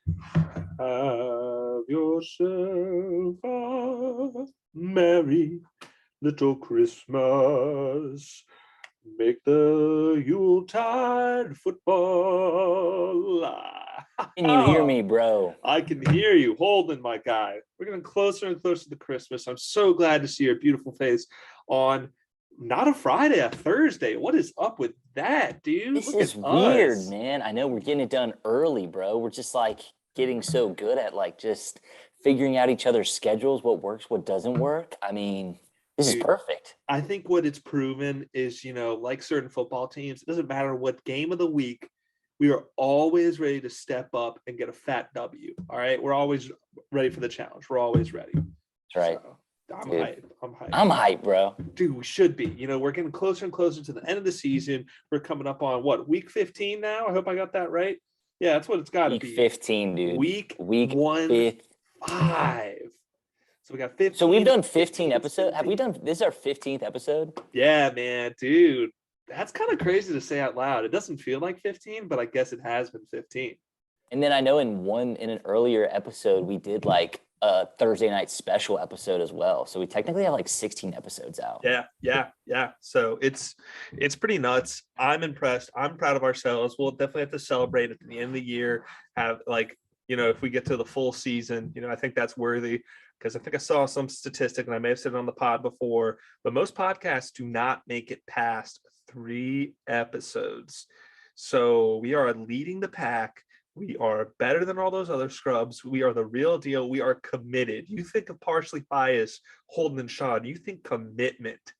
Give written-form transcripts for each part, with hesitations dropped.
Have yourself a merry little Christmas. Make the Yuletide football. Can you hear me, bro? I can hear you, Holden, my guy. We're getting closer and closer to Christmas. I'm so glad to see your beautiful face on not a Friday, a Thursday. What is up with that, dude? This Look is at weird, us. man. I know we're getting it done early, bro. We're just like getting so good at like just figuring out each other's schedules, what works, what doesn't work. I mean, this is Dude, perfect. I think what it's proven is, like certain football teams, it doesn't matter what game of the week, we are always ready to step up and get a fat W. All right. We're always ready for the challenge. We're always ready. That's right. So I'm Dude, hyped. I'm hyped. I'm hyped, bro. Dude, we should be. We're getting closer and closer to the end of the season. We're coming up on what, week 15 now? I hope I got that right. Yeah, that's what it's got to Week be. 15, dude. Week fifth. 5. So we got 15. So we've done 15 episodes. Have we done this is our 15th episode? Yeah, man, dude. That's kind of crazy to say out loud. It doesn't feel like 15, but I guess it has been 15. And then I know in an earlier episode we did like a Thursday night special episode as well. So we technically have like 16 episodes out. Yeah. So it's pretty nuts. I'm impressed. I'm proud of ourselves. We'll definitely have to celebrate at the end of the year. Have if we get to the full season, I think that's worthy, because I think I saw some statistic, and I may have said it on the pod before, but most podcasts do not make it past 3 episodes. So we are leading the pack. We are better than all those other scrubs. We are the real deal. We are committed. You think of partially biased, Holden and Sean. You think commitment.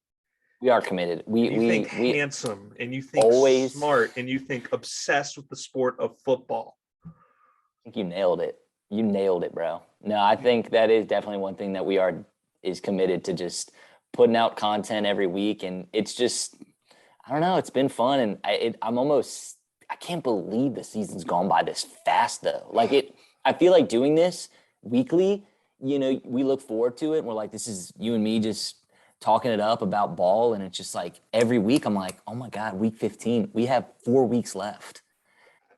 We are committed. You think handsome, and you think always smart, and you think obsessed with the sport of football. I think you nailed it. You nailed it, bro. No, I think that is definitely one thing that is committed to, just putting out content every week. And it's just, I don't know, it's been fun. And I can't believe the season's gone by this fast though. I feel like doing this weekly, we look forward to it. And we're like, this is you and me just talking it up about ball. And it's just like every week I'm like, oh my God, week 15, we have 4 weeks left.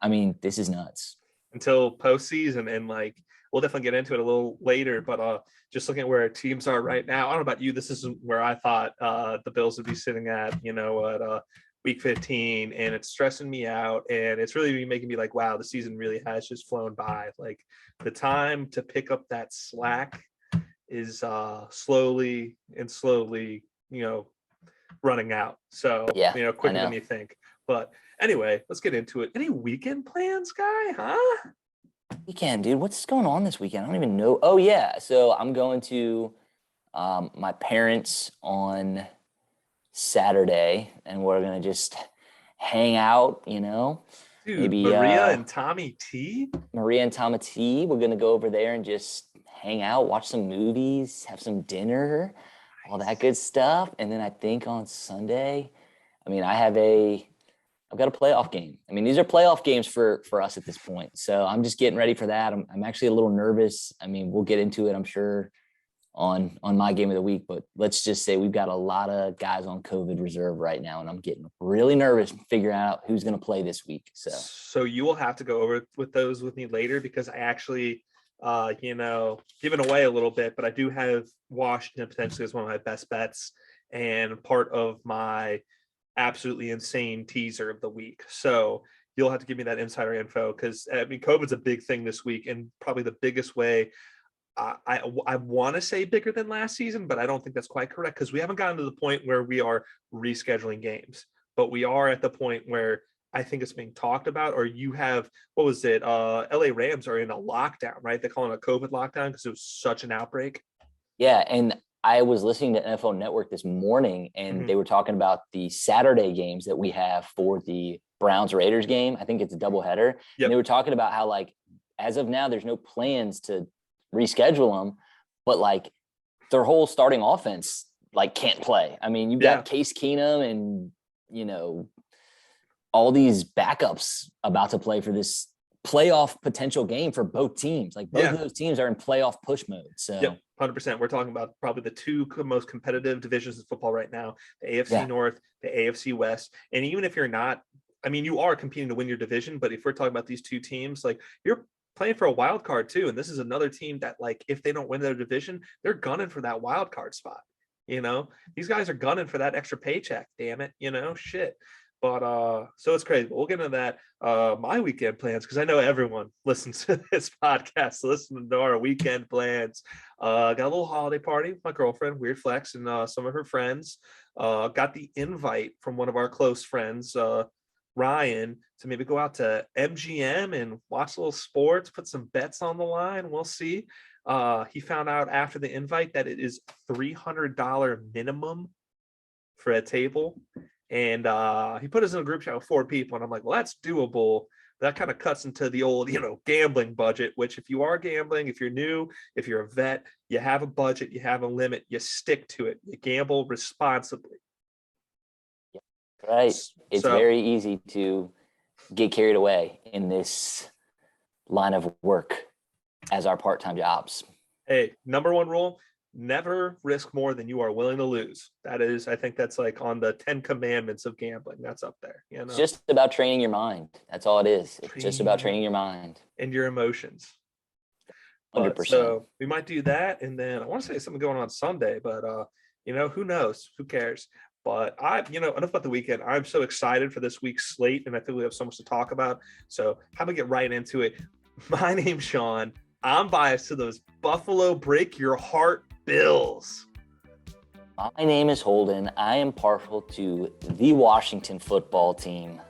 I mean, this is nuts. Until postseason, and we'll definitely get into it a little later, but just looking at where our teams are right now, I don't know about you, this isn't where I thought the Bills would be sitting at, at week 15, and it's stressing me out, and it's really making me like, wow, the season really has just flown by. Like, the time to pick up that slack is slowly running out. So yeah, quicker than you think. But anyway, let's get into it. Any weekend plans, guy? Huh? Weekend, dude. What's going on this weekend? I don't even know. Oh yeah, so I'm going to my parents on Saturday, and we're gonna just hang out. Dude, maybe Maria and Tommy T. Maria and Tommy T. We're gonna go over there and just hang out, watch some movies, have some dinner, all that good stuff. And then I think on Sunday, I mean, I've got a playoff game. I mean, these are playoff games for us at this point. So I'm just getting ready for that. I'm actually a little nervous. I mean, we'll get into it, I'm sure, on my game of the week. But let's just say we've got a lot of guys on COVID reserve right now, and I'm getting really nervous figuring out who's going to play this week. So you will have to go over with those with me later, because I actually, giving away a little bit, but I do have Washington potentially as one of my best bets and part of my absolutely insane teaser of the week. So you'll have to give me that insider info, because I mean, COVID's a big thing this week, and probably the biggest way. I want to say bigger than last season, but I don't think that's quite correct, because we haven't gotten to the point where we are rescheduling games, but we are at the point where I think it's being talked about. Or you have, what was it? LA Rams are in a lockdown, right? They call it a COVID lockdown because it was such an outbreak. Yeah, and I was listening to NFL Network this morning, and they were talking about the Saturday games that we have for the Browns Raiders game. I think it's a doubleheader. Yep. And they were talking about how, as of now, there's no plans to reschedule them, but their whole starting offense can't play. I mean, you've got Case Keenum and all these backups about to play for this playoff potential game for both teams. Both of those teams are in playoff push mode. So 100%. We're talking about probably the two most competitive divisions of football right now: the AFC North, the AFC West. And even if you're not, I mean, you are competing to win your division, but if we're talking about these two teams, you're playing for a wild card too. And this is another team that, like, if they don't win their division, they're gunning for that wild card spot. These guys are gunning for that extra paycheck. Damn it, shit. But so it's crazy. But we'll get into that. My weekend plans, because I know everyone listens to this podcast, listening to our weekend plans. Got a little holiday party with my girlfriend, Weird Flex, and some of her friends. Got the invite from one of our close friends, Ryan, to maybe go out to MGM and watch a little sports, put some bets on the line. We'll see. He found out after the invite that it is $300 minimum for a table. And he put us in a group chat with 4 people. And I'm like, well, that's doable. That kind of cuts into the old, gambling budget, which if you are gambling, if you're new, if you're a vet, you have a budget, you have a limit, you stick to it, you gamble responsibly. Right. It's very easy to get carried away in this line of work as our part-time jobs. Hey, number 1 rule, never risk more than you are willing to lose. That is, I think that's like on the 10 commandments of gambling. That's up there. It's just about training your mind. That's all it is. It's just about training your mind. And your emotions. 100%. So we might do that. And then I want to say something going on Sunday, but who knows? Who cares? But enough about the weekend. I'm so excited for this week's slate, and I think we have so much to talk about. So how about we get right into it? My name's Sean. I'm biased to those Buffalo break your heart Bills. My name is Holden. I am partial to the Washington football team.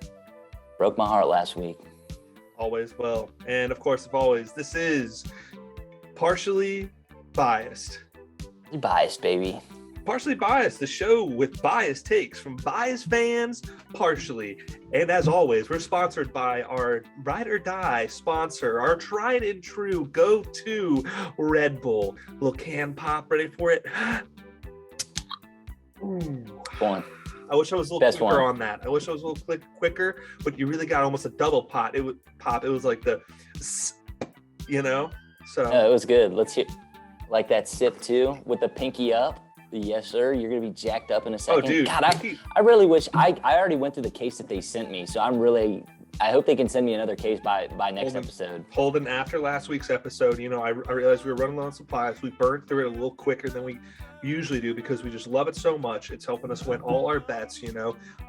Broke my heart last week. Always will. And of course, always, this is Partially Biased. Biased, baby. Partially Biased, the show with biased takes from biased fans, partially. And as always, we're sponsored by our Ride or Die sponsor, our tried and true go-to Red Bull. Little can pop, ready for it? Ooh. One. I wish I was a little quicker on that. I wish I was a little quicker, but you really got almost a double pot. It would pop. It was like the, So no, it was good. Let's hear like that sip too with the pinky up. Yes, sir. You're going to be jacked up in a second. Oh, dude. God, I really wish I already went through the case that they sent me. So I hope they can send me another case by next episode. Holden, after last week's episode, I realized we were running low on supplies. We burned through it a little quicker than we usually do because we just love it so much. It's helping us win all our bets.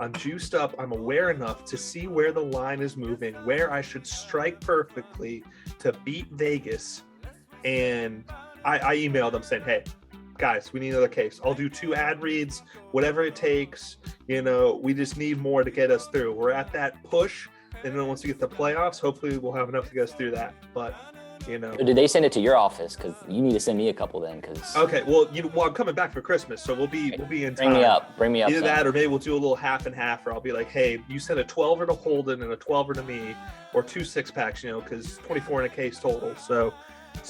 I'm juiced up. I'm aware enough to see where the line is moving, where I should strike perfectly to beat Vegas. And I emailed them saying, hey, guys, we need another case. I'll do 2 ad reads, whatever it takes. We just need more to get us through. We're at that push. And then once we get the playoffs, hopefully we'll have enough to get us through that. But, Did they send it to your office? Because you need to send me a couple then. Okay, well, I'm coming back for Christmas, so we'll be in time. Bring me up. Either that, or maybe we'll do a little half and half, or I'll be like, hey, you send a 12er to Holden and a 12er to me, or 2 6-packs, because 24 in a case total. So.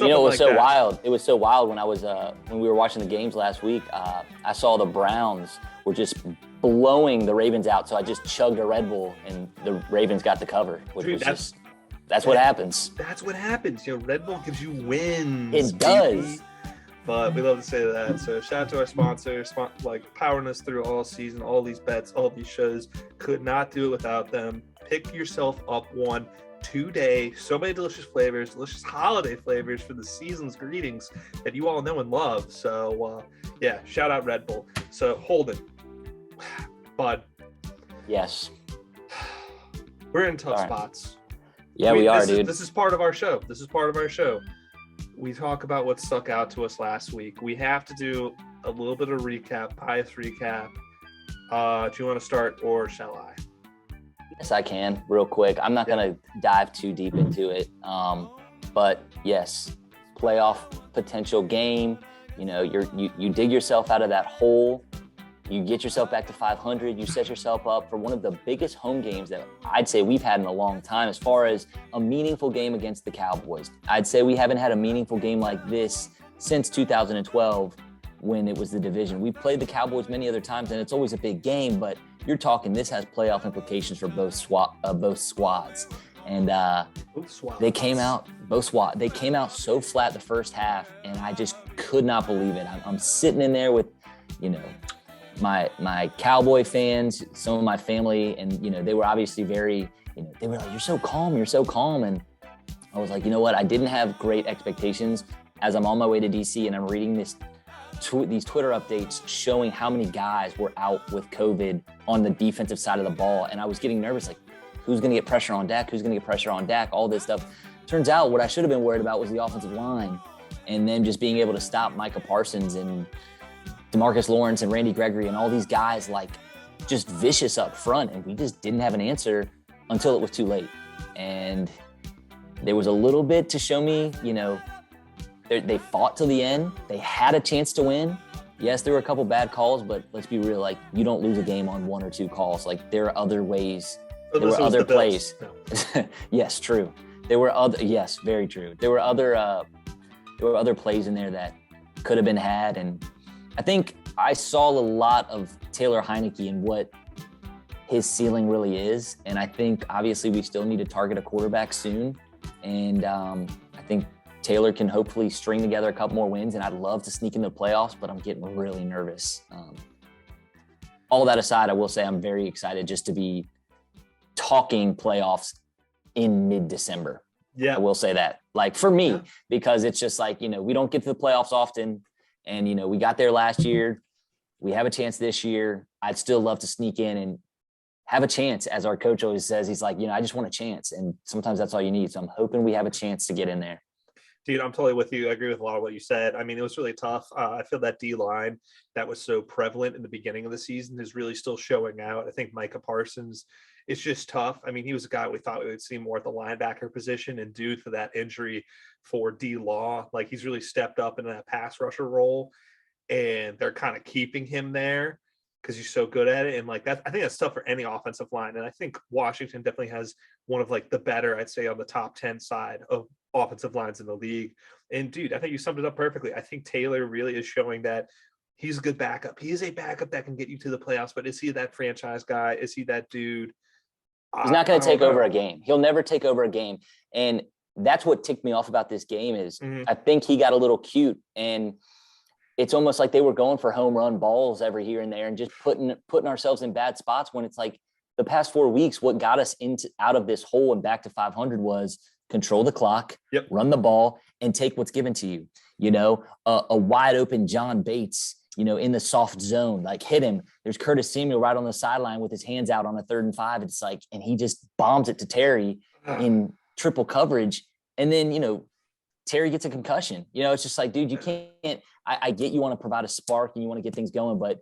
It was so wild. It was so wild when I was when we were watching the games last week. I saw the Browns were just blowing the Ravens out, so I just chugged a Red Bull, and the Ravens got the cover. That's what happens. That's what happens. Red Bull gives you wins. It does. But we love to say that. So shout out to our sponsors, powering us through all season, all these bets, all these shows. Could not do it without them. Pick yourself up one today. So many delicious flavors, delicious holiday flavors for the season's greetings that you all know and love. So shout out Red Bull. So Holden, bud. Yes. We're in tough spots. Yeah, we are, dude. This is part of our show. We talk about what stuck out to us last week. We have to do a little bit of recap, bias recap. Do you want to start, or shall I? Yes, I can, real quick. I'm not going to dive too deep into it. But yes, playoff potential game. You dig yourself out of that hole. You get yourself back to 500. You set yourself up for one of the biggest home games that I'd say we've had in a long time as far as a meaningful game against the Cowboys. I'd say we haven't had a meaningful game like this since 2012 when it was the division. We've played the Cowboys many other times, and it's always a big game, but you're talking this has playoff implications for both squads. And they came out so flat the first half, and I just could not believe it. I'm sitting in there with, my Cowboy fans, some of my family, and they were obviously very, they were like, you're so calm. And I was like, you know what? I didn't have great expectations as I'm on my way to DC and I'm reading these Twitter updates showing how many guys were out with COVID on the defensive side of the ball. And I was getting nervous, like, who's going to get pressure on Dak? Who's going to get pressure on Dak? All this stuff. Turns out what I should have been worried about was the offensive line, and then just being able to stop Micah Parsons and DeMarcus Lawrence and Randy Gregory and all these guys, like, just vicious up front. And we just didn't have an answer until it was too late. And there was a little bit to show me, you know, they fought till the end. They had a chance to win. Yes, there were a couple bad calls, but let's be real, like, you don't lose a game on 1 or 2 calls. Like, there are other ways. There were other plays. No. Yes, true. There were other, yes, very true. There were other plays in there that could have been had. And I think I saw a lot of Taylor Heineke and what his ceiling really is. And I think obviously we still need to target a quarterback soon. And I think Taylor can hopefully string together a couple more wins, and I'd love to sneak into the playoffs, but I'm getting really nervous. All that aside, I will say I'm very excited just to be talking playoffs in mid-December. Yeah, I will say that. Like, for me, because it's just like, you know, we don't get to the playoffs often, and, you know, we got there last year. We have a chance this year. I'd still love to sneak in and have a chance. As our coach always says, he's like, you know, I just want a chance, and sometimes that's all you need. So I'm hoping we have a chance to get in there. Dude, I'm totally with you. I agree with a lot of what you said. I mean, it was really tough. I feel that D line that was so prevalent in the beginning of the season is really still showing out. I think Micah Parsons, it's just tough. I mean, he was a guy we thought we would see more at the linebacker position, and due to that injury for D Law, like, he's really stepped up in that pass rusher role, and they're kind of keeping him there because he's so good at it. And like that, I think that's tough for any offensive line. And I think Washington definitely has one of like the better, I'd say, on the top 10 side of offensive lines in the league. And dude, I think you summed it up perfectly. I think Taylor really is showing that he's a good backup. He is a backup that can get you to the playoffs, but is he that franchise guy? Is he that dude? He's not going to take over a game. He'll never take over a game. And that's what ticked me off about this game is I think he got a little cute, and it's almost like they were going for home run balls every here and there and just putting ourselves in bad spots, when it's like the past 4 weeks, what got us out of this hole and back to 500 was control the clock, run the ball, and take what's given to you. You know, a wide open John Bates, you know, in the soft zone, like, hit him. There's Curtis Samuel right on the sideline with his hands out on a 3rd and 5. It's like, and he just bombs it to Terry in triple coverage. And then, you know, Terry gets a concussion. You know, it's just like, dude, you can't, I get you want to provide a spark and you want to get things going, but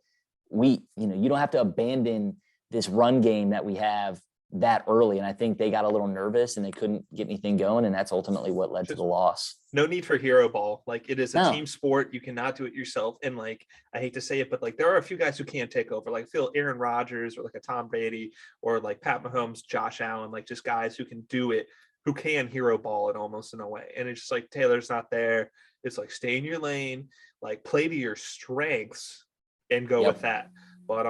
you know, you don't have to abandon this run game that we have that early. And I think they got a little nervous and they couldn't get anything going. And that's ultimately what led to the loss. No need for hero ball. Like, it is a team sport. You cannot do it yourself. And like, I hate to say it, but like, there are a few guys who can't take over, like Phil, Aaron Rodgers, or like a Tom Brady, or like Pat Mahomes, Josh Allen, like just guys who can do it, who can hero ball it almost in a way. And it's just like, Taylor's not there. It's like, stay in your lane, like, play to your strengths and go with that. But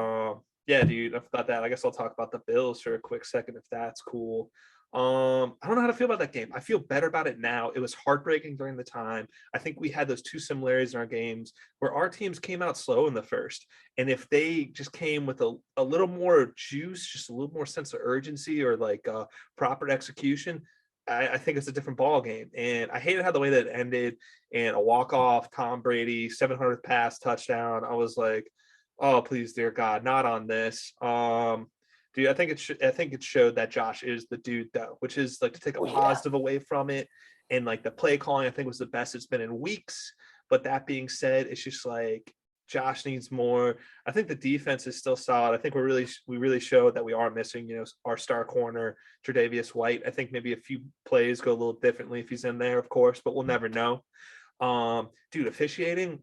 yeah, dude, I forgot that. I guess I'll talk about the Bills for a quick second, if that's cool. I don't know how to feel about that game. I feel better about it now. It was heartbreaking during the time. I think we had those 2 similarities in our games where our teams came out slow in the first. And if they just came with a little more juice, just a little more sense of urgency, or like proper execution, I think it's a different ball game. And I hated how the way that it ended, and a walk-off, Tom Brady, 700th pass, touchdown. I was like, oh, please, dear God, not on this. Dude, I think it showed that Josh is the dude, though, which is like to take a positive away from it. And like the play calling, I think, was the best it's been in weeks. But that being said, it's just like Josh needs more. I think the defense is still solid. I think we really showed that we are missing, you know, our star corner, Tre'Davious White. I think maybe a few plays go a little differently if he's in there, of course, but we'll never know. Dude, officiating.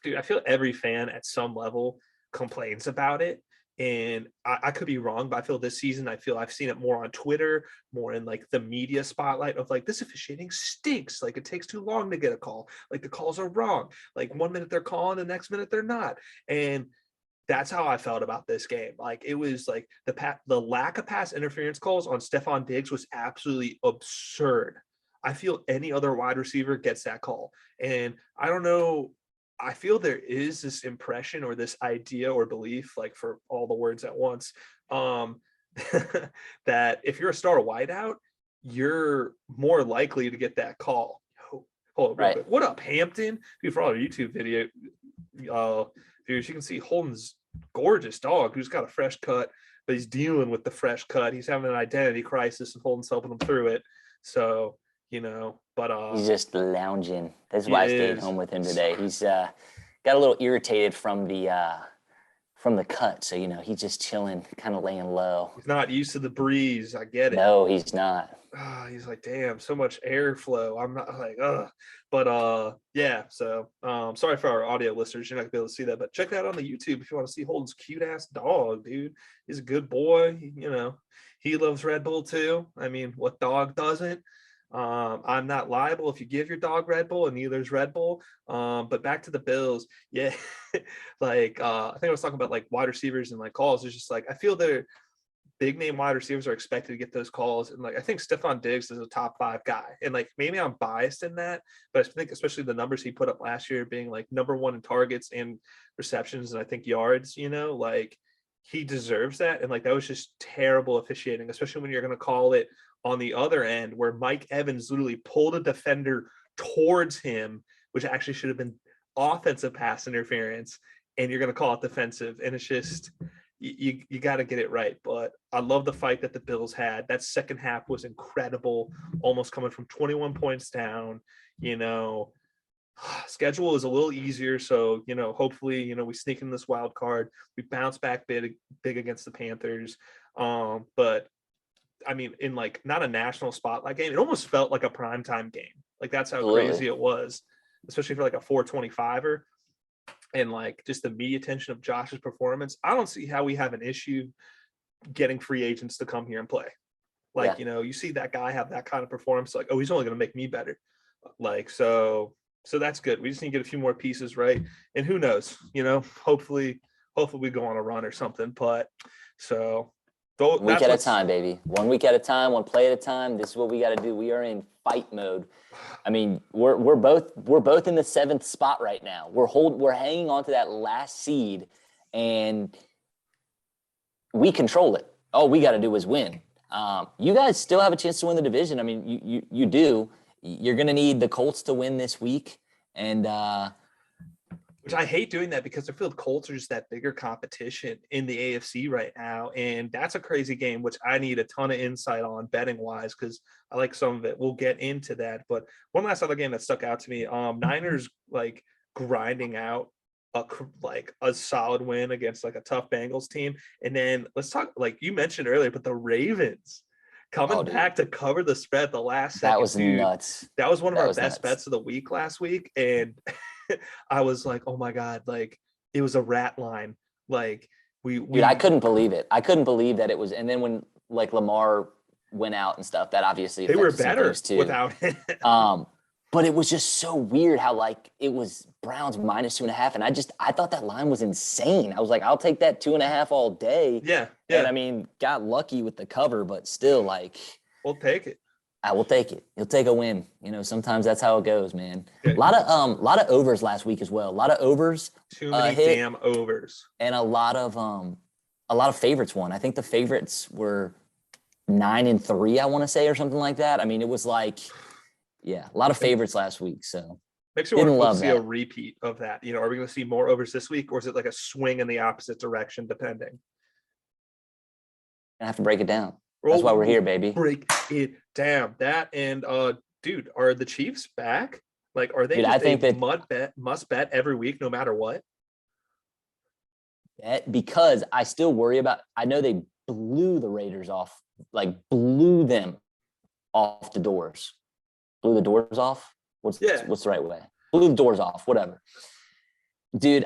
Dude, I feel every fan at some level complains about it. And I could be wrong, but I feel this season, I've seen it more on Twitter, more in like the media spotlight of like, this officiating stinks. Like, it takes too long to get a call. Like, the calls are wrong. Like, 1 minute they're calling, the next minute they're not. And that's how I felt about this game. Like, it was like the lack of pass interference calls on Stephon Diggs was absolutely absurd. I feel any other wide receiver gets that call. And I don't know, I feel there is this impression or this idea or belief, like, for all the words at once, that if you're a star wideout, you're more likely to get that call. Hold on, real quick. What up, Hampton? Dude, for all our YouTube video viewers, you can see Holden's gorgeous dog who's got a fresh cut, but he's dealing with the fresh cut. He's having an identity crisis, and Holden's helping him through it. So, but he's just lounging. That's why I stayed home with him today. He's got a little irritated from the cut, so he's just chilling, kind of laying low. He's not used to the breeze. I get it. No, he's not. He's like, damn, so much airflow. I'm not like, but yeah. So sorry for our audio listeners, you're not gonna be able to see that, but check that out on the YouTube if you want to see Holden's cute ass dog, dude. He's a good boy. He loves Red Bull too. I mean, what dog doesn't? I'm not liable if you give your dog Red Bull, and neither is Red Bull. But back to the Bills, yeah. Like I think I was talking about like wide receivers and like calls. It's just like I feel they're big name wide receivers are expected to get those calls. And like, I think Stephon Diggs is a top 5 guy. And like, maybe I'm biased in that, but I think especially the numbers he put up last year being like number 1 in targets and receptions, and I think yards, like he deserves that. And like, that was just terrible officiating, especially when you're going to call it on the other end where Mike Evans literally pulled a defender towards him, which actually should have been offensive pass interference, and you're going to call it defensive. And it's just, you got to get it right. But I love the fight that the Bills had. That second half was incredible, almost coming from 21 points down. Schedule is a little easier, so hopefully we sneak in this wild card, we bounce back big against the Panthers. But I mean, in like not a national spotlight game, it almost felt like a primetime game. Like that's how crazy it was, especially for like a 425er. And like just the media attention of Josh's performance, I don't see how we have an issue getting free agents to come here and play. Like, you see that guy have that kind of performance, like, oh, he's only going to make me better. Like, so that's good. We just need to get a few more pieces right. And who knows, hopefully we go on a run or something. But so one week at a time, baby. 1 week at a time, one play at a time. This is what we got to do. We are in fight mode. I mean, we're both in the 7th spot right now. We're hanging on to that last seed, and we control it. All we got to do is win. You guys still have a chance to win the division. I mean, you do. You're going to need the Colts to win this week, and which I hate doing that because I feel the Colts are just that bigger competition in the AFC right now. And that's a crazy game, which I need a ton of insight on betting wise, because I like some of it. We'll get into that. But one last other game that stuck out to me, Niners like grinding out a solid win against like a tough Bengals team. And then let's talk, like you mentioned earlier, but the Ravens coming back to cover the spread the last second. That was nuts. That was one of our best bets of the week last week. And I was like, oh my God, like it was a rat line. Like Dude, I couldn't believe it. I couldn't believe that it was. And then when like Lamar went out and stuff, that obviously they were better too without it. But it was just so weird how like it was Browns -2.5. And I thought that line was insane. I was like, I'll take that 2.5 all day. Yeah. And I mean, got lucky with the cover, but still like we'll take it. I will take it. You'll take a win. Sometimes that's how it goes, man. A lot of overs last week as well. A lot of overs. Too many damn overs. And a lot of favorites won. I think the favorites were 9-3, I want to say, or something like that. I mean, it was like, a lot of favorites last week. So makes me want to see a repeat of that. Are we going to see more overs this week, or is it like a swing in the opposite direction, depending? I have to break it down. That's why we're here, baby. Break it down. That and dude, are the Chiefs back? Like, are they dude, just I think that must bet every week, no matter what? Because I still worry about. I know they blew the Raiders off, like blew them off the doors. Blew the doors off. What's the right way? Blew the doors off. Whatever, dude.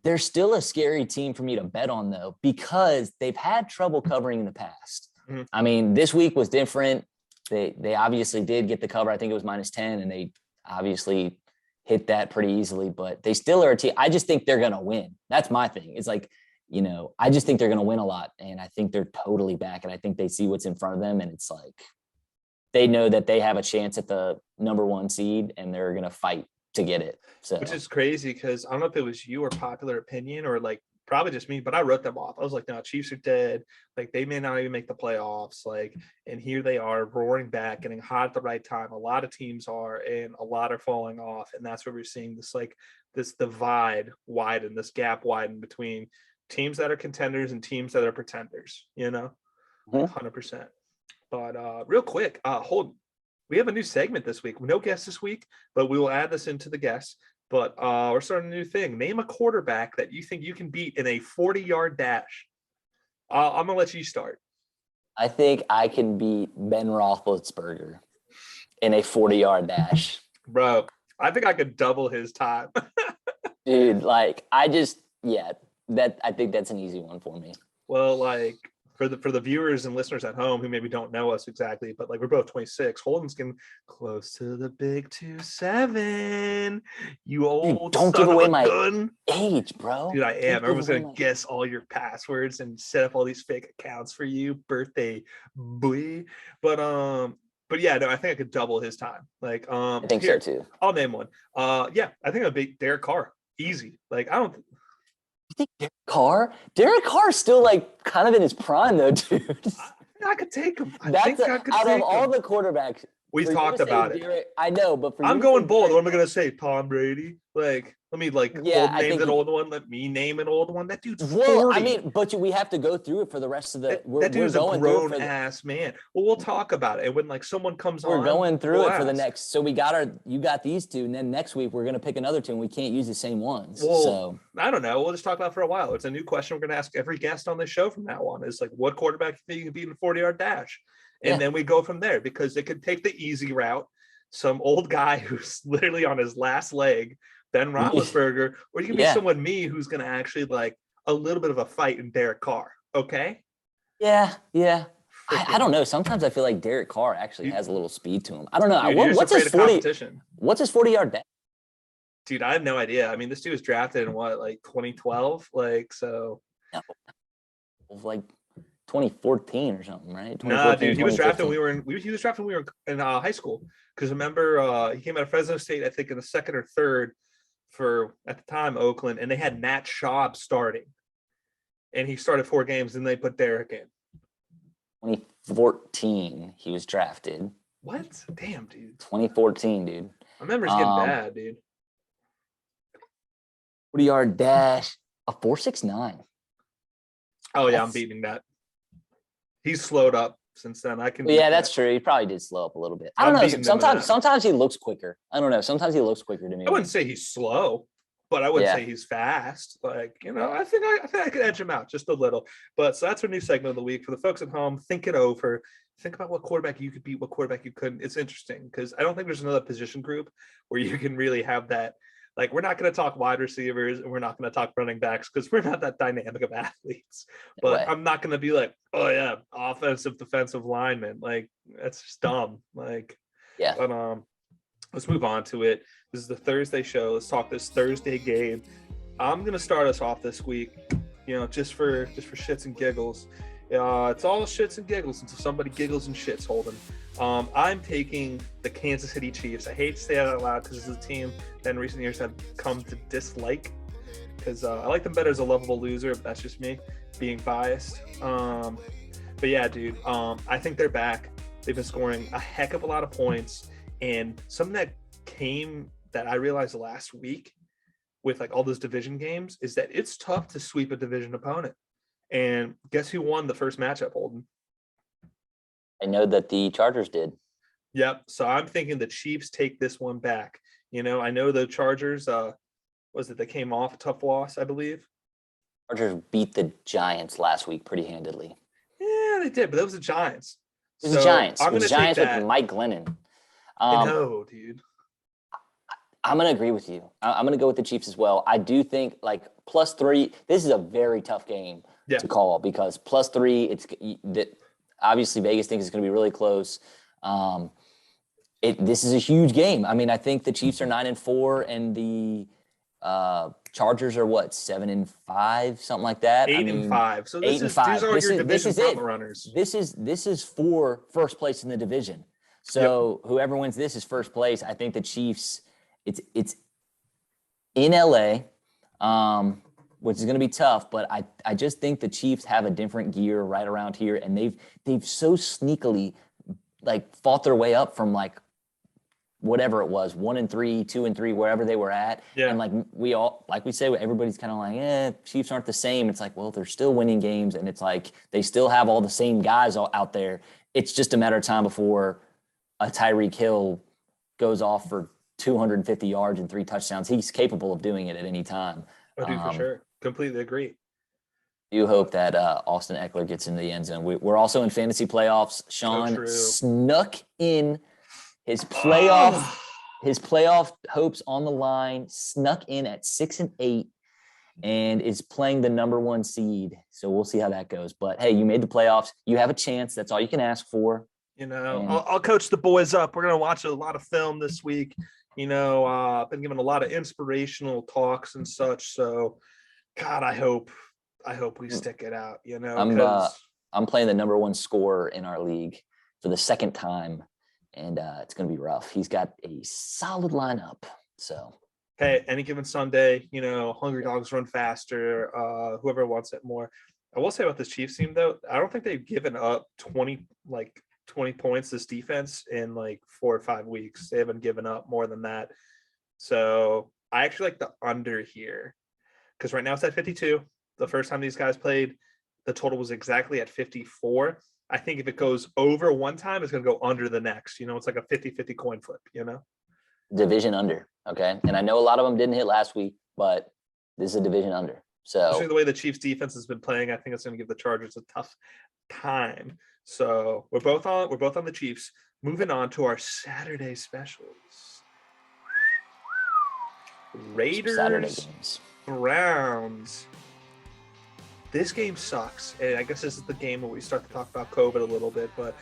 They're still a scary team for me to bet on, though, because they've had trouble covering in the past. Mm-hmm. I mean, this week was different. They obviously did get the cover. I think it was -10, and they obviously hit that pretty easily. But they still are a team. I just think they're going to win. That's my thing. It's like, I just think they're going to win a lot, and I think they're totally back, and I think they see what's in front of them, and it's like they know that they have a chance at the number 1 seed, and they're going to fight to get it. So, which is crazy because I don't know if it was you or popular opinion or like probably just me, but I wrote them off. I was like, no, Chiefs are dead. Like they may not even make the playoffs. Like, and here they are roaring back, getting hot at the right time. A lot of teams are, and a lot are falling off. And that's where we're seeing this, like this divide widen, this gap widen between teams that are contenders and teams that are pretenders, you know, like 100%. But real quick, Holden, we have a new segment this week. No guests this week, but we will add this into the guests. But we're starting a new thing. Name a quarterback that you think you can beat in a 40-yard dash. I'm gonna let you start. I think I can beat Ben Roethlisberger in a 40-yard dash. Bro, I think I could double his time. Dude, like I think that's an easy one for me. Well, like for the viewers and listeners at home who maybe don't know us exactly, but like we're both 26. Holden's getting close to the big 2-7. You old Dude, don't son give away of a my gun. age, bro. Dude, I am. Don't Everyone's give away gonna my guess all your passwords and set up all these fake accounts for you. Birthday boy. But yeah, no, I think I could double his time. Like I think here, so too. I'll name one. Yeah, I think I'll beat Derek Carr. Easy. Like I don't You think Derek Carr? Derek Carr's still like kind of in his prime though, dude. I could take him. I That's think I could out take of all him. the quarterbacks. We've for you talked to say about it. Derek, I know, but for you I'm to going say bold. Derek What am I Carr- gonna say? Tom Brady? Like, let me like Yeah, Holden I names think an you- old one. Let me name an old one. That dude's 40. Well, I mean, but we have to go through it for the rest of the. that dude's a going through it grown for the- ass man. Well, we'll talk about it. And when like someone comes We're on, going through we'll it for the ask. next. So you got these two, and then next week we're gonna pick another two, and we can't use the same ones. Well, so I don't know. We'll just talk about it for a while. It's a new question we're gonna ask every guest on this show from now on. Is like, what quarterback you think you can beat in a 40-yard dash? And then we go from there because it could take the easy route. Some old guy who's literally on his last leg, Ben Roethlisberger, or you can be someone me who's going to actually like a little bit of a fight in Derek Carr. Okay. Yeah. I don't know. Sometimes I feel like Derek Carr actually has a little speed to him. I don't know. Dude, What's his 40? Competition? What's his 40-yard dash? Dude, I have no idea. I mean, this dude was drafted in what, like 2012, like so. No, like 2014 or something, right? Nah, dude, he was drafted when he was drafted when we were in high school. Because remember, he came out of Fresno State, I think, in the second or third for at the time Oakland, and they had Matt Schaub starting, and he started 4 games, and they put Derek in. 2014, he was drafted. What? Damn, dude. 2014, dude. I remember it's getting bad, dude. 40-yard dash, a 4.69. Oh yeah, I'm beating that. He's slowed up since then. I can. Yeah, that's true. He probably did slow up a little bit. I don't know. Sometimes he looks quicker. I don't know. Sometimes he looks quicker to me. I wouldn't say he's slow, but I wouldn't say he's fast. Like, you know, I think I could edge him out just a little. But so that's our new segment of the week for the folks at home. Think it over. Think about what quarterback you could beat, what quarterback you couldn't. It's interesting because I don't think there's another position group where you can really have that. Like, we're not going to talk wide receivers and we're not going to talk running backs because we're not that dynamic of athletes. But I'm not going to be like, oh yeah, offensive, defensive lineman. Like, that's just dumb. Like, yeah. But let's move on to it. This is the Thursday show. Let's talk this Thursday game. I'm going to start us off this week, you know, just for shits and giggles. It's all shits and giggles until somebody giggles and shits, Holden. I'm taking the Kansas City Chiefs. I hate to say that out loud because this is a team that in recent years have come to dislike because I like them better as a lovable loser, if that's just me being biased. But yeah, dude, I think they're back. They've been scoring a heck of a lot of points. And something that I realized last week with like all those division games is that it's tough to sweep a division opponent. And guess who won the first matchup, Holden? I know that the Chargers did. Yep. So I'm thinking the Chiefs take this one back. You know, I know the Chargers, they came off a tough loss, I believe. Chargers beat the Giants last week pretty handedly. Yeah, they did, but that was the Giants. It was the Giants. It was the Giants with Mike Glennon. I know, dude. I'm going to agree with you. I'm going to go with the Chiefs as well. I do think like +3, this is a very tough game to call because +3, obviously Vegas thinks it's going to be really close. This is a huge game. I mean, I think the Chiefs are 9-4 and the Chargers are 7-5, something like that. 8-5. So this 8-5. These are your division front runners. This is for first place in the division. So whoever wins this is first place. I think the Chiefs. It's in LA. which is going to be tough. But I just think the Chiefs have a different gear right around here, and they've so sneakily like fought their way up from like whatever it was, 1-3, 2-3, wherever they were at. Yeah. And like we say, everybody's kind of like, Chiefs aren't the same. It's like, well, they're still winning games, and it's like they still have all the same guys out there. It's just a matter of time before a Tyreek Hill goes off for 250 yards and 3 touchdowns. He's capable of doing it at any time. I do for sure. Completely agree. You hope that Austin Eckler gets into the end zone. We're also in fantasy playoffs. Sean snuck in his playoff hopes on the line, snuck in at 6-8, and is playing the number 1 seed. So we'll see how that goes. But hey, you made the playoffs. You have a chance. That's all you can ask for. I'll coach the boys up. We're gonna watch a lot of film this week. I've been given a lot of inspirational talks and such. So, God, I hope we stick it out. I'm playing the number 1 scorer in our league for the second time, and it's gonna be rough. He's got a solid lineup. So, hey, any given Sunday, hungry dogs run faster. Whoever wants it more. I will say about this Chiefs team though, I don't think they've given up 20 points this defense in like 4 or 5 weeks. They haven't given up more than that. So I actually like the under here because right now it's at 52. The first time these guys played, the total was exactly at 54. I think if it goes over one time, it's going to go under the next. It's like a 50-50 coin flip, Division under. Okay. And I know a lot of them didn't hit last week, but this is a division under. So especially the way the Chiefs defense has been playing, I think it's going to give the Chargers a tough time. So we're both on the Chiefs. Moving on to our Saturday specials. Raiders, Browns. This game sucks. And I guess this is the game where we start to talk about COVID a little bit, but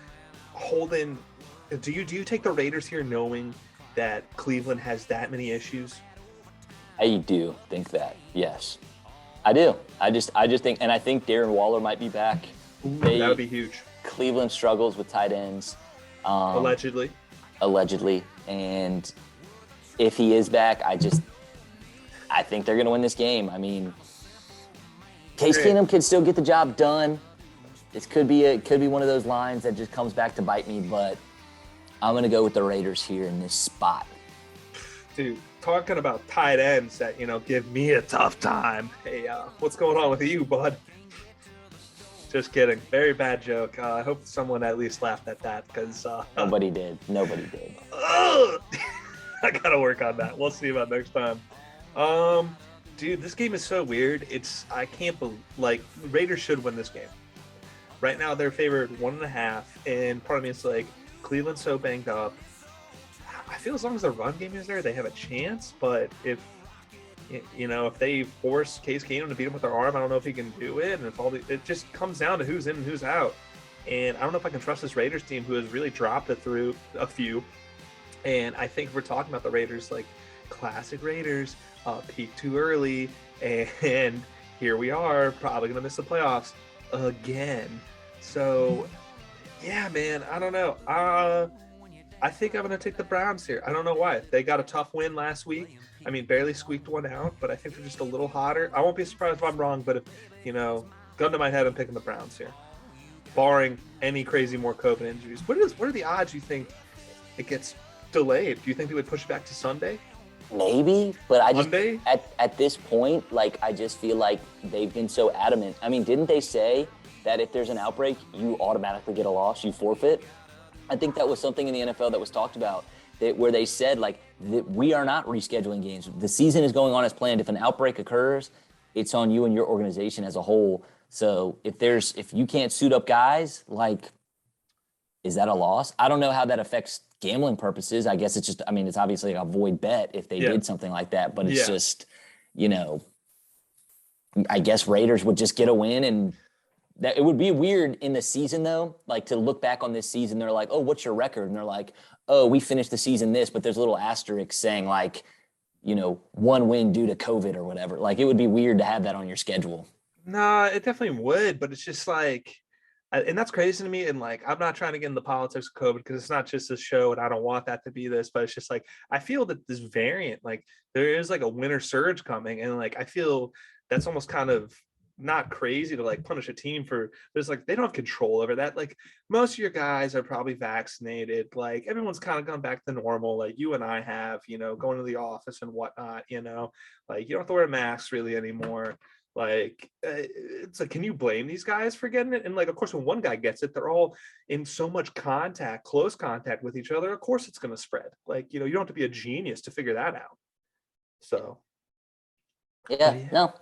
Holden, do you take the Raiders here knowing that Cleveland has that many issues? I do think that. Yes. I do. I just think, and I think Darren Waller might be back. That would be huge. Cleveland struggles with tight ends. Allegedly. And if he is back, I think they're going to win this game. I mean, Case Keenum can still get the job done. This could be one of those lines that just comes back to bite me, but I'm going to go with the Raiders here in this spot. Dude, talking about tight ends that, give me a tough time. Hey, what's going on with you, bud? Just kidding. Very bad joke. I hope someone at least laughed at that because nobody did. I gotta work on that. We'll see about next time. Dude, this game is so weird. I can't believe Raiders should win this game. Right now they're favored 1.5, and part of me is like Cleveland's so banged up. I feel as long as the run game is there, they have a chance. But if they force Case Keenum to beat him with their arm, I don't know if he can do it. And it just comes down to who's in and who's out. And I don't know if I can trust this Raiders team who has really dropped it through a few. And I think we're talking about the Raiders like classic Raiders, peak too early. And here we are, probably going to miss the playoffs again. So, yeah, man, I don't know. I think I'm going to take the Browns here. I don't know why. They got a tough win last week. I mean, barely squeaked one out, but I think they're just a little hotter. I won't be surprised if I'm wrong, but if, gun to my head, I'm picking the Browns here, barring any crazy more COVID injuries. What are the odds you think it gets delayed? Do you think they would push it back to Sunday? Maybe, but Monday? At this point, I just feel like they've been so adamant. I mean, didn't they say that if there's an outbreak, you automatically get a loss, you forfeit? I think that was something in the NFL that was talked about, where they said, that we are not rescheduling games. The season is going on as planned. If an outbreak occurs, it's on you and your organization as a whole. So if you can't suit up guys, is that a loss? I don't know how that affects gambling purposes. I guess it's obviously a void bet if they did something like that, but it's just, I guess Raiders would just get a win, and that it would be weird in the season though, to look back on this season. They're like, oh, what's your record? And they're like, oh, we finished the season this, but there's a little asterisk saying one win due to COVID or whatever. It would be weird to have that on your schedule. Nah, it definitely would, but it's just and that's crazy to me. And I'm not trying to get in the politics of COVID because it's not just a show and I don't want that to be this, but it's just I feel that this variant, there is a winter surge coming. And I feel that's almost kind of not crazy to like punish a team for, but it's like they don't have control over that. Like most of your guys are probably vaccinated. Like everyone's kind of gone back to normal. Like you and I have, going to the office and whatnot, like you don't have to wear masks really anymore. Like it's like, can you blame these guys for getting it? And like, of course, when one guy gets it, they're all in so much contact, close contact with each other. Of course it's going to spread. Like, you don't have to be a genius to figure that out. So. Yeah. No.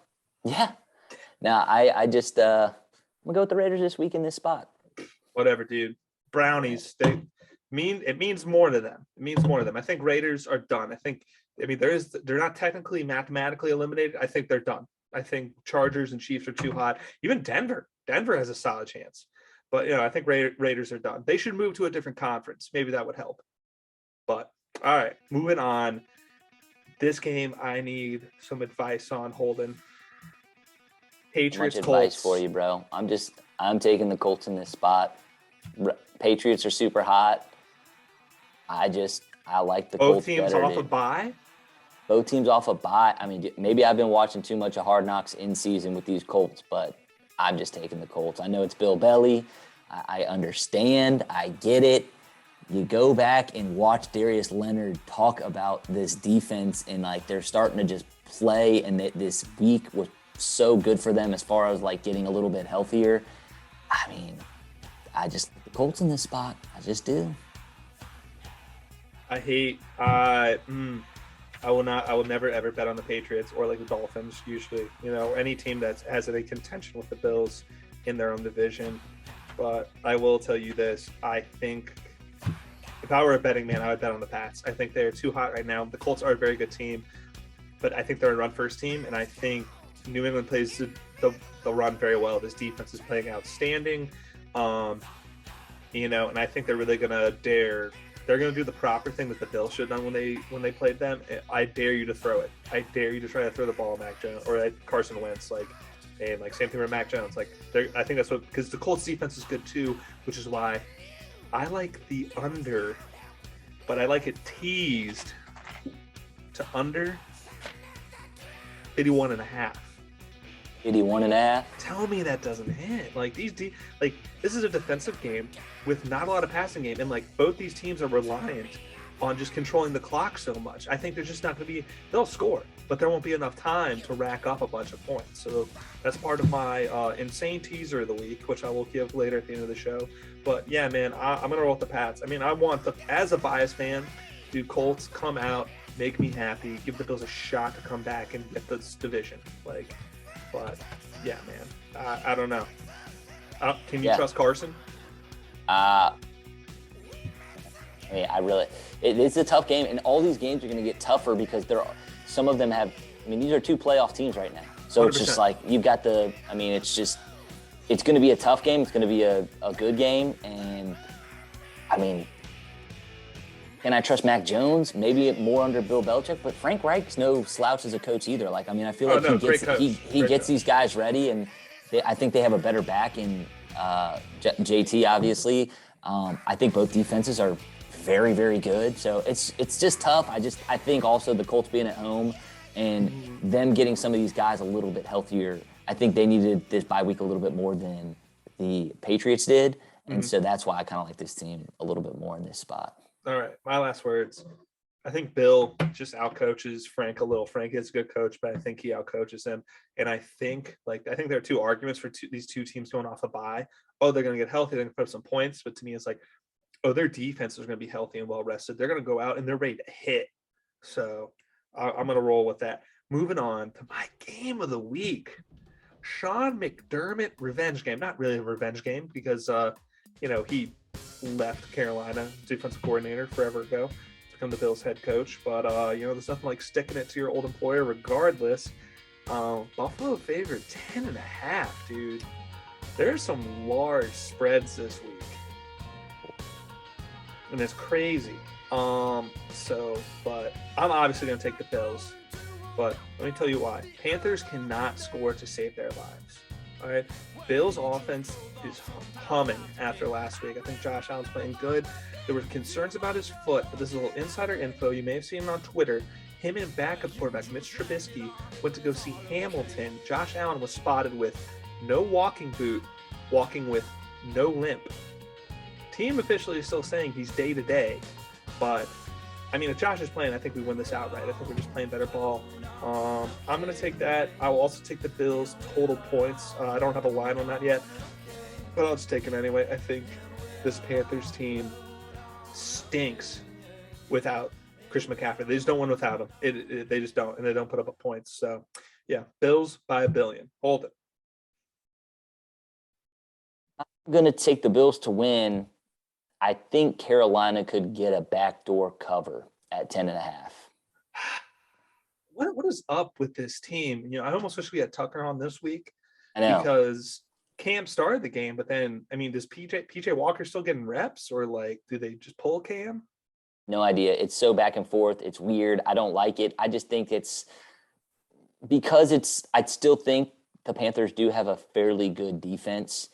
Yeah. No, I just I'm gonna go with the Raiders this week in this spot. Whatever, dude. Brownies, it means more to them. It means more to them. I think Raiders are done. They're not technically mathematically eliminated. I think they're done. I think Chargers and Chiefs are too hot. Even Denver has a solid chance. But I think Raiders are done. They should move to a different conference. Maybe that would help. But all right, moving on. This game, I need some advice on, Holden. Patriots, much Colts. advice for you, bro. I'm taking the Colts in this spot. Patriots are super hot. I like the Colts better. Both teams off a bye? Both teams off a bye. I mean, maybe I've been watching too much of Hard Knocks in season with these Colts, but I'm just taking the Colts. I know it's Bill Belly. I understand. I get it. You go back and watch Darius Leonard talk about this defense, and like they're starting to just play, and this week was so good for them as far as like getting a little bit healthier. I mean, the Colts in this spot. I just do. I will never ever bet on the Patriots or like the Dolphins usually, any team that has any contention with the Bills in their own division. But I will tell you this, I think if I were a betting man, I would bet on the Pats. I think they're too hot right now. The Colts are a very good team, but I think they're a run first team, and I think New England plays the run very well. This defense is playing outstanding. And I think they're really gonna they're gonna do the proper thing that the Bills should have done when they played them. I dare you to throw it. I dare you to try to throw the ball at Mac Jones or at Carson Wentz, and same thing with Mac Jones. I think that's what, because the Colts defense is good too, which is why I like the under, but I like it teased to under 81.5. 81.5. Tell me that doesn't hit. This is a defensive game with not a lot of passing game, and both these teams are reliant on just controlling the clock so much. I think they're just not going to be. They'll score, but there won't be enough time to rack up a bunch of points. So that's part of my insane teaser of the week, which I will give later at the end of the show. But yeah, man, I'm gonna roll with the Pats. I mean, I want as a biased fan, dude, Colts come out, make me happy, give the Bills a shot to come back and get this division. But yeah, man, I don't know. Can you trust Carson? It's a tough game, and all these games are going to get tougher because some of them have. I mean, these are two playoff teams right now, so 100%. It's just like you've got it's going to be a tough game. It's going to be a good game, and I mean, can I trust Mac Jones? Maybe more under Bill Belichick, but Frank Reich's no slouch as a coach either. I feel like he gets these guys ready, and I think they have a better back in JT, obviously. I think both defenses are very, very good. So it's just tough. I think also the Colts being at home and them getting some of these guys a little bit healthier, I think they needed this bye week a little bit more than the Patriots did. And so that's why I kind of like this team a little bit more in this spot. All right. My last words. I think Bill just outcoaches Frank a little. Frank is a good coach, but I think he outcoaches him. And I think there are two arguments for these two teams going off a bye. Oh, they're going to get healthy. They're going to put up some points. But to me, it's their defense is going to be healthy and well rested. They're going to go out and they're ready to hit. So I'm going to roll with that. Moving on to my game of the week. Sean McDermott revenge game. Not really a revenge game because, he left Carolina defensive coordinator forever ago to become the Bills head coach. But, there's nothing like sticking it to your old employer regardless. Buffalo favored 10.5, dude. There's some large spreads this week. And it's crazy. But I'm obviously going to take the Bills. But let me tell you why. Panthers cannot score to save their lives. All right. Bills' offense is humming after last week. I think Josh Allen's playing good. There were concerns about his foot, but this is a little insider info. You may have seen him on Twitter. him and backup quarterback Mitch Trubisky went to go see Hamilton. Josh Allen was spotted with no walking boot, walking with no limp. Team officially is still saying he's day to day, but I mean, if Josh is playing, I think we win this outright. I think we're just playing better ball. I'm going to take that. I will also take the Bills total points. I don't have a line on that yet, but I'll just take it anyway. I think this Panthers team stinks without Christian McCaffrey. They just don't win without him. They just don't, and they don't put up points. So, yeah, Bills by $1 billion. Hold it. I'm going to take the Bills to win. I think Carolina could get a backdoor cover at 10.5. What is up with this team? You know, I almost wish we had Tucker on this week. I know. Because Cam started the game, but then, I mean, does PJ Walker still getting reps, or like, do they just pull Cam? No idea. It's so back and forth. It's weird. I don't like it. I just think it's because I still think the Panthers do have a fairly good defense.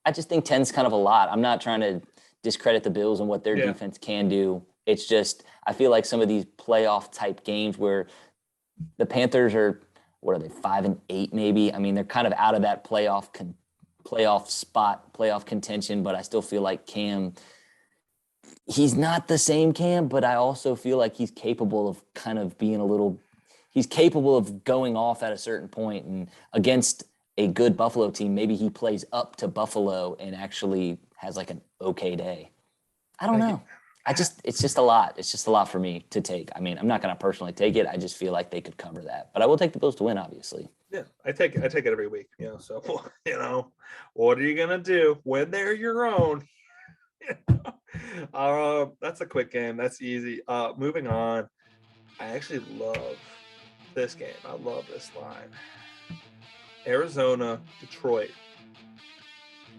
I just think 10's kind of a lot. I'm not trying to discredit the Bills and what their defense can do. It's just, I feel like some of these playoff type games where the Panthers are, what are they, 5-8 maybe? I mean, they're kind of out of that playoff spot, playoff contention, but I still feel like Cam, he's not the same Cam, but I also feel like he's capable of kind of being he's capable of going off at a certain point, and against a good Buffalo team, maybe he plays up to Buffalo and actually has like an okay day. I don't know. It's just a lot. It's just a lot for me to take. I mean, I'm not going to personally take it. I just feel like they could cover that, but I will take the Bills to win, obviously. Yeah, I take it every week. You know, so what are you gonna do when they're your own? That's a quick game. That's easy. Moving on. I actually love this game. I love this line. Arizona, Detroit.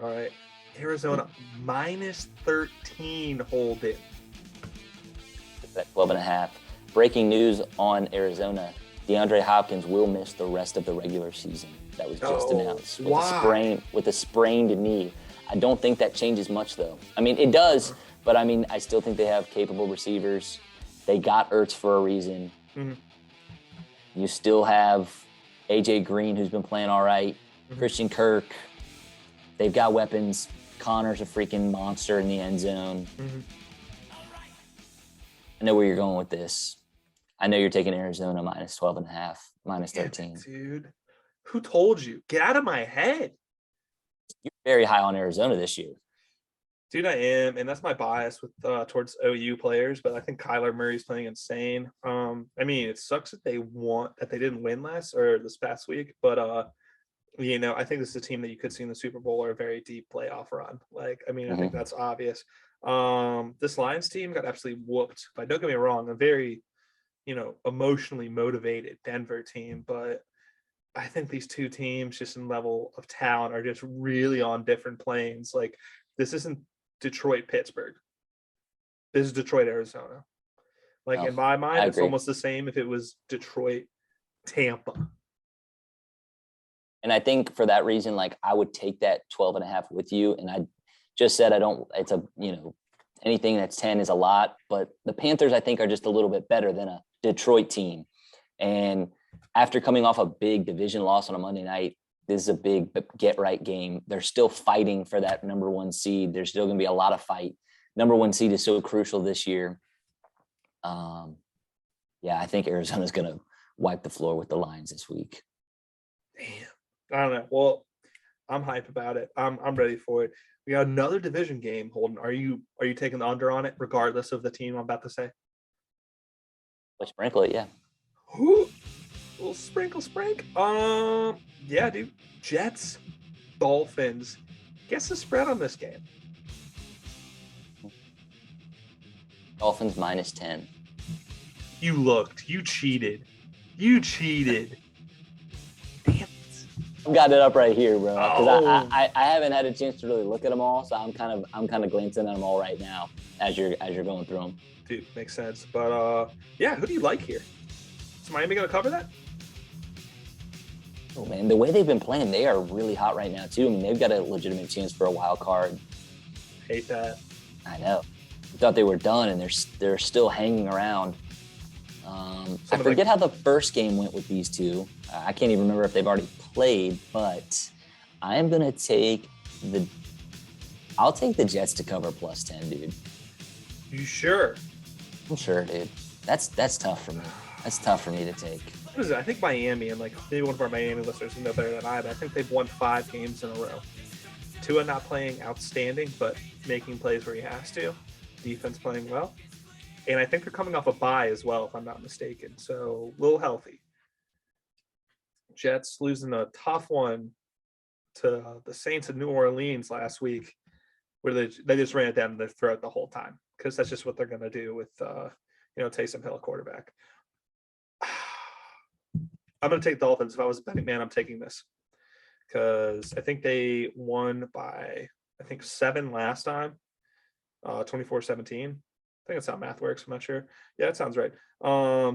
All right. Arizona minus 13 Holden. At 12.5. Breaking news on Arizona. DeAndre Hopkins will miss the rest of the regular season. That was just announced with a sprained knee. I don't think that changes much, though. I mean, it does, but I mean, I still think they have capable receivers. They got Ertz for a reason. Mm-hmm. You still have AJ Green, who's been playing all right. Mm-hmm. Christian Kirk. They've got weapons. Connor's a freaking monster in the end zone. Mm-hmm. I know where you're going with this. I know you're taking Arizona minus 12.5, minus 13. Dude, who told you? Get out of my head. You're very high on Arizona this year. Dude, I am, and that's my bias with towards OU players, but I think Kyler Murray's playing insane. I mean, it sucks that they didn't win this past week, but I think this is a team that you could see in the Super Bowl or a very deep playoff run. Like, I mean, I think that's obvious. This Lions team got absolutely whooped, but don't get me wrong, a very, emotionally motivated Denver team, but I think these two teams, just in level of talent, are just really on different planes. Like, this isn't Detroit, Pittsburgh. This is Detroit, Arizona. Like, in my mind, it's almost the same if it was Detroit, Tampa. And I think for that reason, like, I would take that 12.5 with you. And I just said, anything that's 10 is a lot, but the Panthers, I think, are just a little bit better than a Detroit team. And after coming off a big division loss on a Monday night, this is a big get right game. They're still fighting for that number one seed. There's still going to be a lot of fight. Number one seed is so crucial this year. I think Arizona's going to wipe the floor with the Lions this week. Damn. I don't know. Well, I'm hype about it. I'm ready for it. We got another division game, Holden. Are you taking the under on it, regardless of the team I'm about to say? Let's sprinkle it, yeah. Ooh, a little sprinkle. Yeah, dude. Jets, Dolphins. Guess the spread on this game. Dolphins minus 10. You looked. You cheated. Damn. I've got it up right here, bro. Because I haven't had a chance to really look at them all, so I'm kind of glancing at them all right now as you're going through them. Dude, makes sense. But who do you like here? Is Miami gonna cover that? Oh man, the way they've been playing, they are really hot right now too. I mean, they've got a legitimate chance for a wild card. Hate that. I know. We thought they were done, and they're still hanging around. I forget how the first game went with these two. I can't even remember if they've already played, but I am going to take I'll take the Jets to cover +10, dude. You sure? I'm sure, dude. That's tough for me. That's tough for me to take. What is it? I think Miami, and like maybe one of our Miami listeners know better than I, but I think they've won 5 games in a row. Tua not playing outstanding, but making plays where he has to. Defense playing well. And I think they're coming off a bye as well, if I'm not mistaken. So a little healthy. Jets losing a tough one to the Saints of New Orleans last week, where they just ran it down their throat the whole time, because that's just what they're going to do with Taysom Hill quarterback. I'm going to take Dolphins. If I was a betting man, I'm taking this, because I think they won by 7 last time, 24-17. I think that's how math works. I'm not sure. Yeah, that sounds right. Yeah,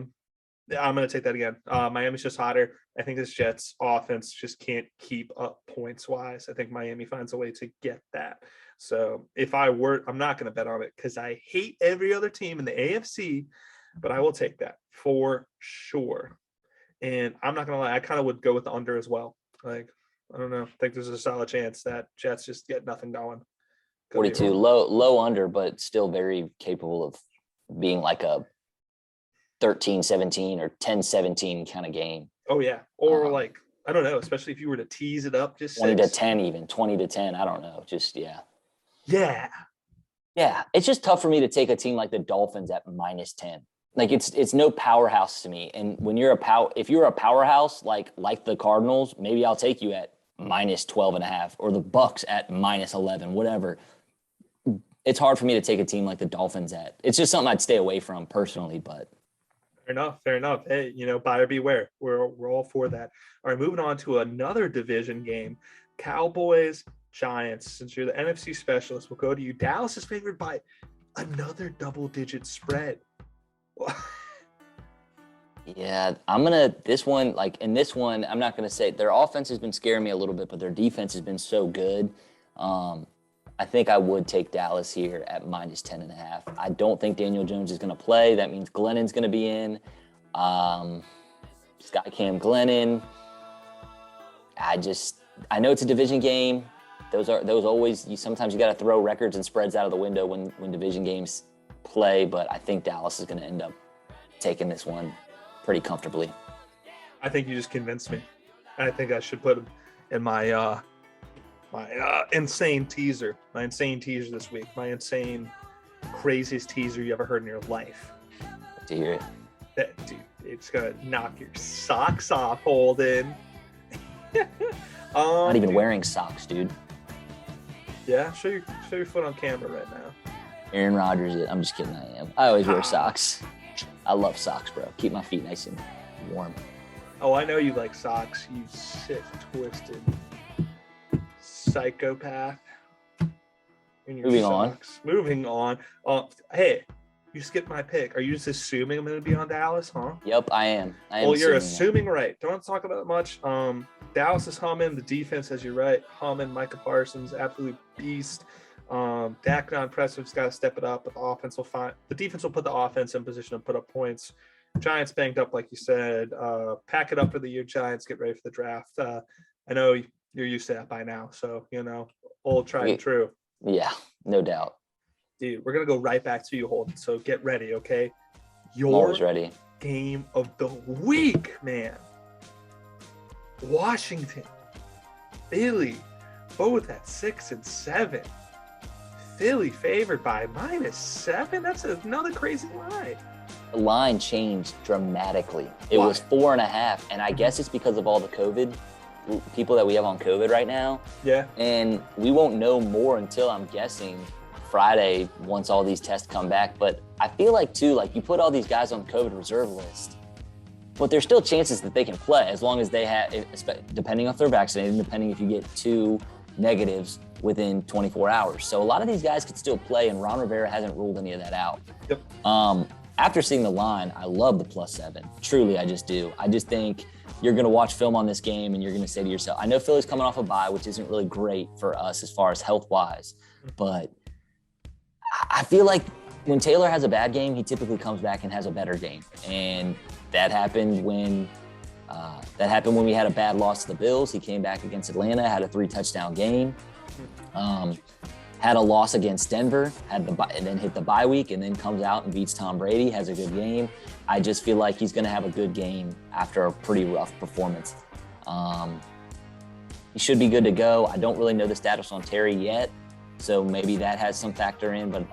I'm going to take that again. Miami's just hotter. I think this Jets offense just can't keep up points-wise. I think Miami finds a way to get that. So if I'm not going to bet on it, because I hate every other team in the AFC, but I will take that for sure. And I'm not going to lie, I kind of would go with the under as well. Like, I don't know. I think there's a solid chance that Jets just get nothing going. 42, low under, but still very capable of being like a 13-17 or 10-17 kind of game. Oh, yeah. Or like, I don't know, especially if you were to tease it up just 20-10 even, 20-10. I don't know. Just, yeah. Yeah. Yeah. It's just tough for me to take a team like the Dolphins at -10. Like it's no powerhouse to me. And when if you're a powerhouse, like the Cardinals, maybe I'll take you at -12.5, or the Bucks at -11, whatever. It's hard for me to take a team like the Dolphins at. It's just something I'd stay away from personally, but. Fair enough. Hey, buyer beware. We're all for that. All right, moving on to another division game. Cowboys, Giants. Since you're the NFC specialist, we'll go to you. Dallas is favored by another double-digit spread. Yeah, I'm not gonna say their offense has been scaring me a little bit, but their defense has been so good. I think I would take Dallas here at -10.5. I don't think Daniel Jones is going to play. That means Glennon's going to be in. Skycam Glennon. I know it's a division game. Those always, sometimes you got to throw records and spreads out of the window when division games play, but I think Dallas is going to end up taking this one pretty comfortably. I think you just convinced me. I think I should put him in my insane teaser this week, my insane, craziest teaser you ever heard in your life. To hear it. Dude, it's going to knock your socks off, Holden. Not even wearing socks, dude. Yeah, show your foot on camera right now. Aaron Rodgers is. I'm just kidding, I am. I always wear socks. I love socks, bro. Keep my feet nice and warm. Oh, I know you like socks, you sick, twisted psychopath. Moving on. Hey, you skipped my pick. Are you just assuming I'm going to be on Dallas, huh? Yep, I am. Well, you're assuming right. Don't talk about it much. Dallas is humming. The defense, as you're right, humming. Micah Parsons, absolute beast. Dak Prescott's got to step it up, but the defense will put the offense in position to put up points. Giants banged up, like you said. Pack it up for the year, Giants. Get ready for the draft. I know you're used to that by now, so old tried and true. Yeah, no doubt. Dude, we're gonna go right back to you, Holden. So get ready, okay? I'm always ready. Game of the week, man. Washington, Philly, both at 6 and 7. Philly favored by -7. That's another crazy line. The line changed dramatically. It was 4.5, and I guess it's because of all the COVID people that we have on COVID right now. Yeah. And we won't know more until, I'm guessing, Friday once all these tests come back. But I feel like too, like you put all these guys on COVID reserve list, but there's still chances that they can play as long as they have, depending if they're vaccinated, depending if you get 2 negatives within 24 hours. So a lot of these guys could still play, and Ron Rivera hasn't ruled any of that out. Yep. After seeing the line, I love the +7. Truly, I just do. I just think you're going to watch film on this game and you're going to say to yourself, I know Philly's coming off a bye, which isn't really great for us as far as health-wise, but I feel like when Taylor has a bad game, he typically comes back and has a better game. And that happened when we had a bad loss to the Bills. He came back against Atlanta, had a 3-touchdown game. Had a loss against Denver, and then hit the bye week, and then comes out and beats Tom Brady, has a good game. I just feel like he's going to have a good game after a pretty rough performance. He should be good to go. I don't really know the status on Terry yet, so maybe that has some factor in. But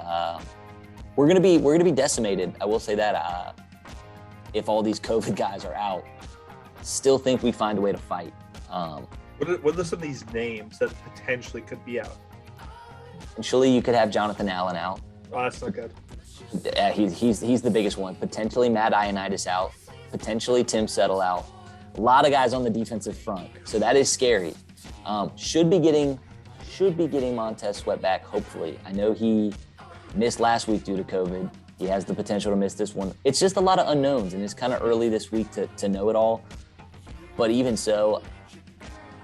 we're going to be decimated. I will say that if all these COVID guys are out, still think we find a way to fight. What are some of these names that potentially could be out? Potentially, you could have Jonathan Allen out. Oh, that's not good. He's the biggest one. Potentially Matt Ioannidis out. Potentially Tim Settle out. A lot of guys on the defensive front, so that is scary. Should be getting Montez Sweat back. Hopefully, I know he missed last week due to COVID. He has the potential to miss this one. It's just a lot of unknowns, and it's kind of early this week to know it all. But even so,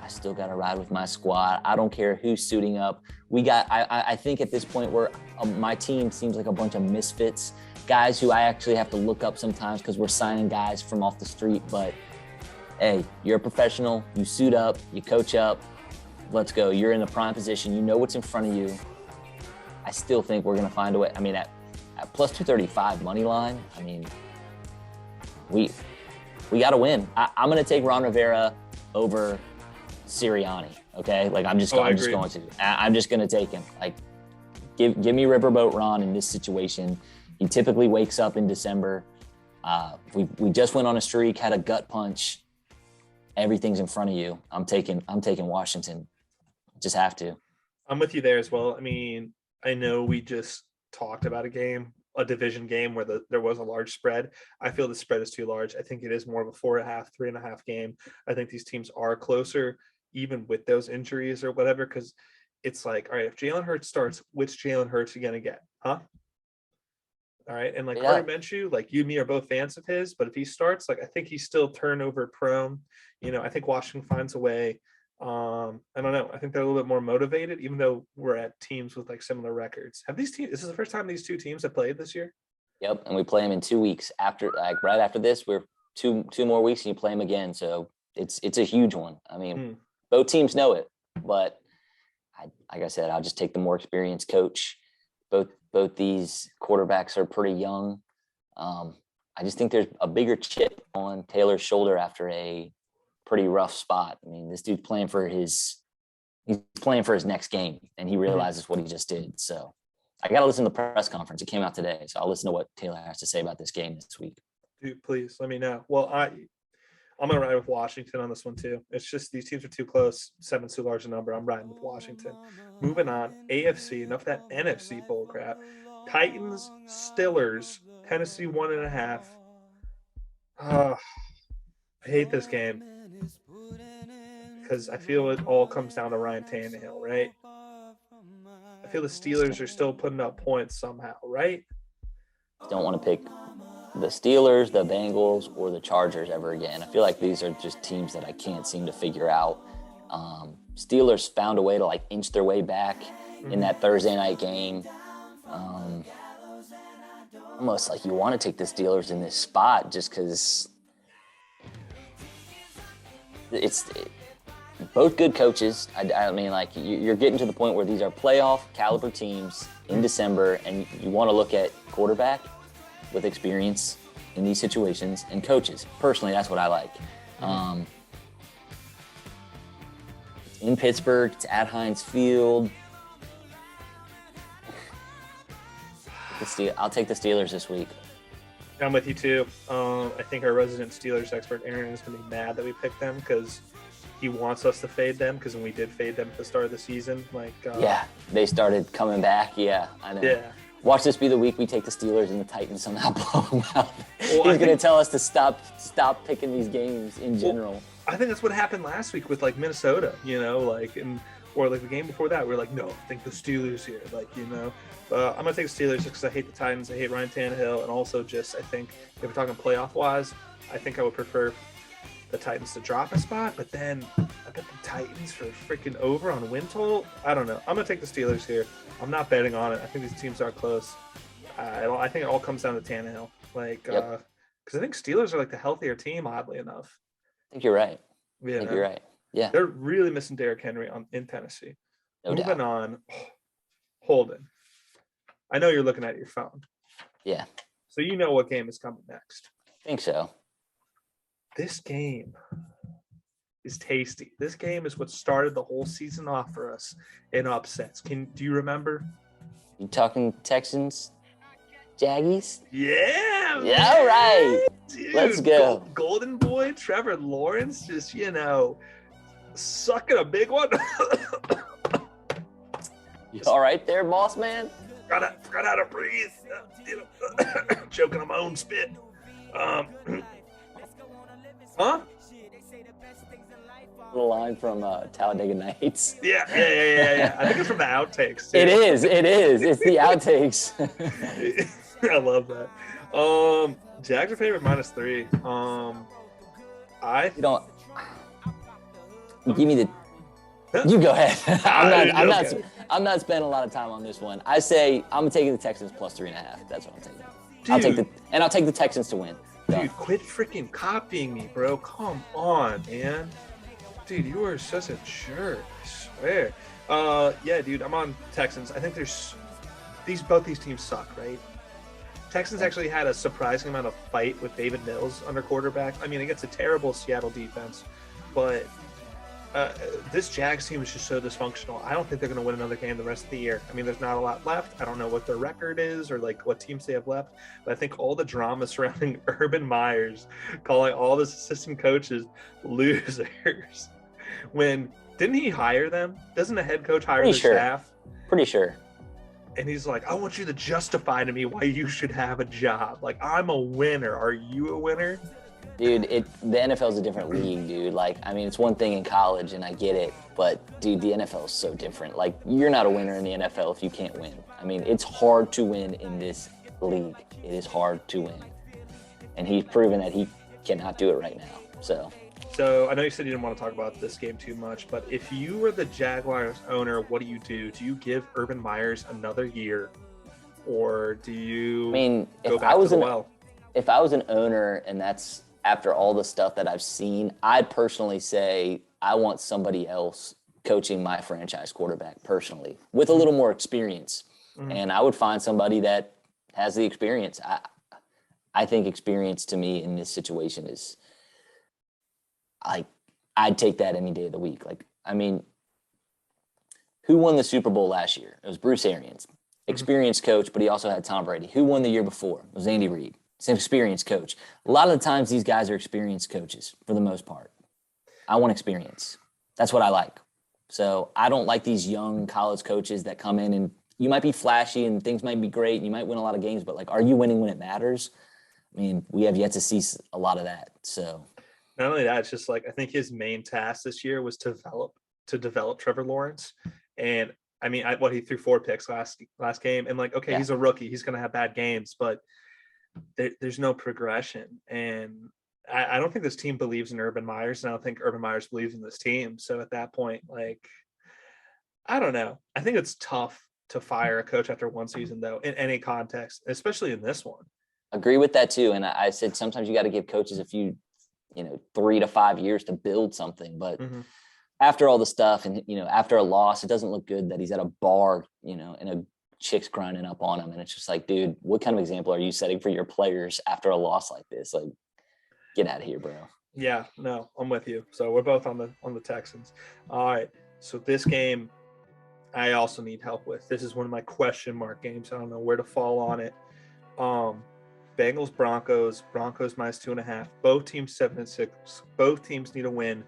I still got to ride with my squad. I don't care who's suiting up. I think at this point where my team seems like a bunch of misfits, guys who I actually have to look up sometimes because we're signing guys from off the street. But hey, you're a professional. You suit up, you coach up. Let's go. You're in a prime position. You know what's in front of you. I still think we're going to find a way. I mean, at plus 235 money line, I mean, we got to win. I'm going to take Ron Rivera over Sirianni. Okay, like I'm just going to take him. Like, give me Riverboat Ron in this situation. He typically wakes up in December. We just went on a streak, had a gut punch. Everything's in front of you. I'm taking Washington. Just have to. I'm with you there as well. I mean, I know we just talked about a division game where there was a large spread. I feel the spread is too large. I think it is more of a 4.5, 3.5 game. I think these teams are closer, even with those injuries or whatever, because it's like, all right, if Jalen Hurts starts, which Jalen Hurts are you going to get? Huh? All right. And like Carter Minshew, like you and me are both fans of his, but if he starts, like I think he's still turnover prone. You know, I think Washington finds a way. I don't know. I think they're a little bit more motivated, even though we're at teams with like similar records. Have these teams, this is the first time these two teams have played this year? Yep. And we play them in 2 weeks after, like right after this, we're two more weeks and you play them again. So it's a huge one. I mean, both teams know it, but like I said, I'll just take the more experienced coach. Both these quarterbacks are pretty young. I just think there's a bigger chip on Taylor's shoulder after a pretty rough spot. I mean, this dude's playing for his next game, and he realizes what he just did. So I got to listen to the press conference. It came out today, so I'll listen to what Taylor has to say about this game this week. Dude, please let me know. Well, I'm going to ride with Washington on this one too. It's just these teams are too close. 7's too large a number. I'm riding with Washington. Moving on, AFC, enough of that NFC bull crap. Titans, Steelers, Tennessee 1.5. I hate this game because I feel it all comes down to Ryan Tannehill, right? I feel the Steelers are still putting up points somehow, right? Don't want to pick the Steelers, the Bengals, or the Chargers ever again. I feel like these are just teams that I can't seem to figure out. Steelers found a way to like inch their way back in that Thursday night game. Almost like you want to take the Steelers in this spot just because it's both good coaches. I mean, like you're getting to the point where these are playoff caliber teams in December, and you want to look at quarterback with experience in these situations and coaches. Personally, that's what I like. It's in Pittsburgh. It's at Heinz Field. I'll take the Steelers this week. I'm with you too. I think our resident Steelers expert, Aaron, is going to be mad that we picked them because he wants us to fade them because when we did fade them at the start of the season, yeah, they started coming back. Yeah, I know. Yeah. Watch this be the week we take the Steelers and the Titans somehow blow them out. Well, he's going to tell us to stop picking these games in general. Well, I think that's what happened last week with like Minnesota, or like the game before that. We were like, no, I think the Steelers here, I'm going to take the Steelers just because I hate the Titans. I hate Ryan Tannehill. And also just, I think if we're talking playoff wise, I think I would prefer the Titans to drop a spot, but then I bet the Titans for freaking over on win total. I don't know. I'm going to take the Steelers here. I'm not betting on it. I think these teams are close. I think it all comes down to Tannehill. Like, Yep. because I think Steelers are like the healthier team, oddly enough. I think you're right. You I think know? you're right. Yeah, They're really missing Derrick Henry in Tennessee. no Moving doubt. on, Holden. I know you're looking at your phone, Yeah, so you know what game is coming next. I think so. This game is tasty. This game is what started the whole season off for us in upsets. Do you remember? You talking Texans, Jaggies? Yeah. Yeah, all right. Dude, Let's go. Golden boy Trevor Lawrence just, sucking a big one. You all right there, boss man? Forgot how to breathe. Choking on my own spit. Huh? Little line from Talladega Nights. Yeah. I think it's from the outtakes, too. It is. It's the outtakes. I love that. Jags are favorite -3. You don't. Give me the. You go ahead. I'm not spending a lot of time on this one. I say I'm taking the Texans +3.5. That's what I'm taking. Dude. I'll take the Texans to win. Dude, quit freaking copying me, bro. Come on, man. Dude, you are such a jerk. I swear. Yeah, dude, I'm on Texans. I think both these teams suck, right? Texans actually had a surprising amount of fight with David Mills under quarterback. I mean, against a terrible Seattle defense, but this Jags team is just so dysfunctional. I don't think they're going to win another game the rest of the year. I mean, there's not a lot left. I don't know what their record is or like what teams they have left, but I think all the drama surrounding Urban Myers calling all this assistant coaches losers. Didn't he hire them? Doesn't a head coach hire their staff? Pretty sure. And he's like, I want you to justify to me why you should have a job. Like, I'm a winner. Are you a winner? Dude, the NFL is a different league, dude. Like, I mean, it's one thing in college, and I get it, but dude, the NFL is so different. Like, you're not a winner in the NFL if you can't win. I mean, it's hard to win in this league. It is hard to win, and he's proven that he cannot do it right now. So I know you said you didn't want to talk about this game too much, but if you were the Jaguars owner, what do you do? Do you give Urban Myers another year, or do you? I mean, go back to the well? If I was an owner, and that's after all the stuff that I've seen, I'd personally say I want somebody else coaching my franchise quarterback personally with a little more experience. Mm-hmm. And I would find somebody that has the experience. I think experience to me in this situation is like, I'd take that any day of the week. Like, I mean, who won the Super Bowl last year? It was Bruce Arians, experienced coach, but he also had Tom Brady. Who won the year before? It was Andy Reid. Same experienced coach. A lot of the times these guys are experienced coaches for the most part. I want experience. That's what I like. So I don't like these young college coaches that come in and you might be flashy and things might be great and you might win a lot of games, but like, are you winning when it matters? I mean, we have yet to see a lot of that. So not only that, it's just like, I think his main task this year was to develop Trevor Lawrence. And I mean, he threw 4 picks last game, and like, okay, yeah, he's a rookie. He's going to have bad games, but there's no progression. And I don't think this team believes in Urban Myers, and I don't think Urban Myers believes in this team. So at that point, like, I don't know. I think it's tough to fire a coach after one season, though, in any context, especially in this one. Agree with that too. And I said sometimes you got to give coaches a few, 3 to 5 years to build something. But after all the stuff and, after a loss, it doesn't look good that he's at a bar, and a chick's grinding up on him. And it's just like, dude, what kind of example are you setting for your players after a loss like this? Like, get out of here, bro. Yeah, no, I'm with you. So we're both on the Texans. All right. So this game, I also need help with. This is one of my question mark games. I don't know where to fall on it. Bengals, Broncos -2.5. Both teams 7-6. Both teams need a win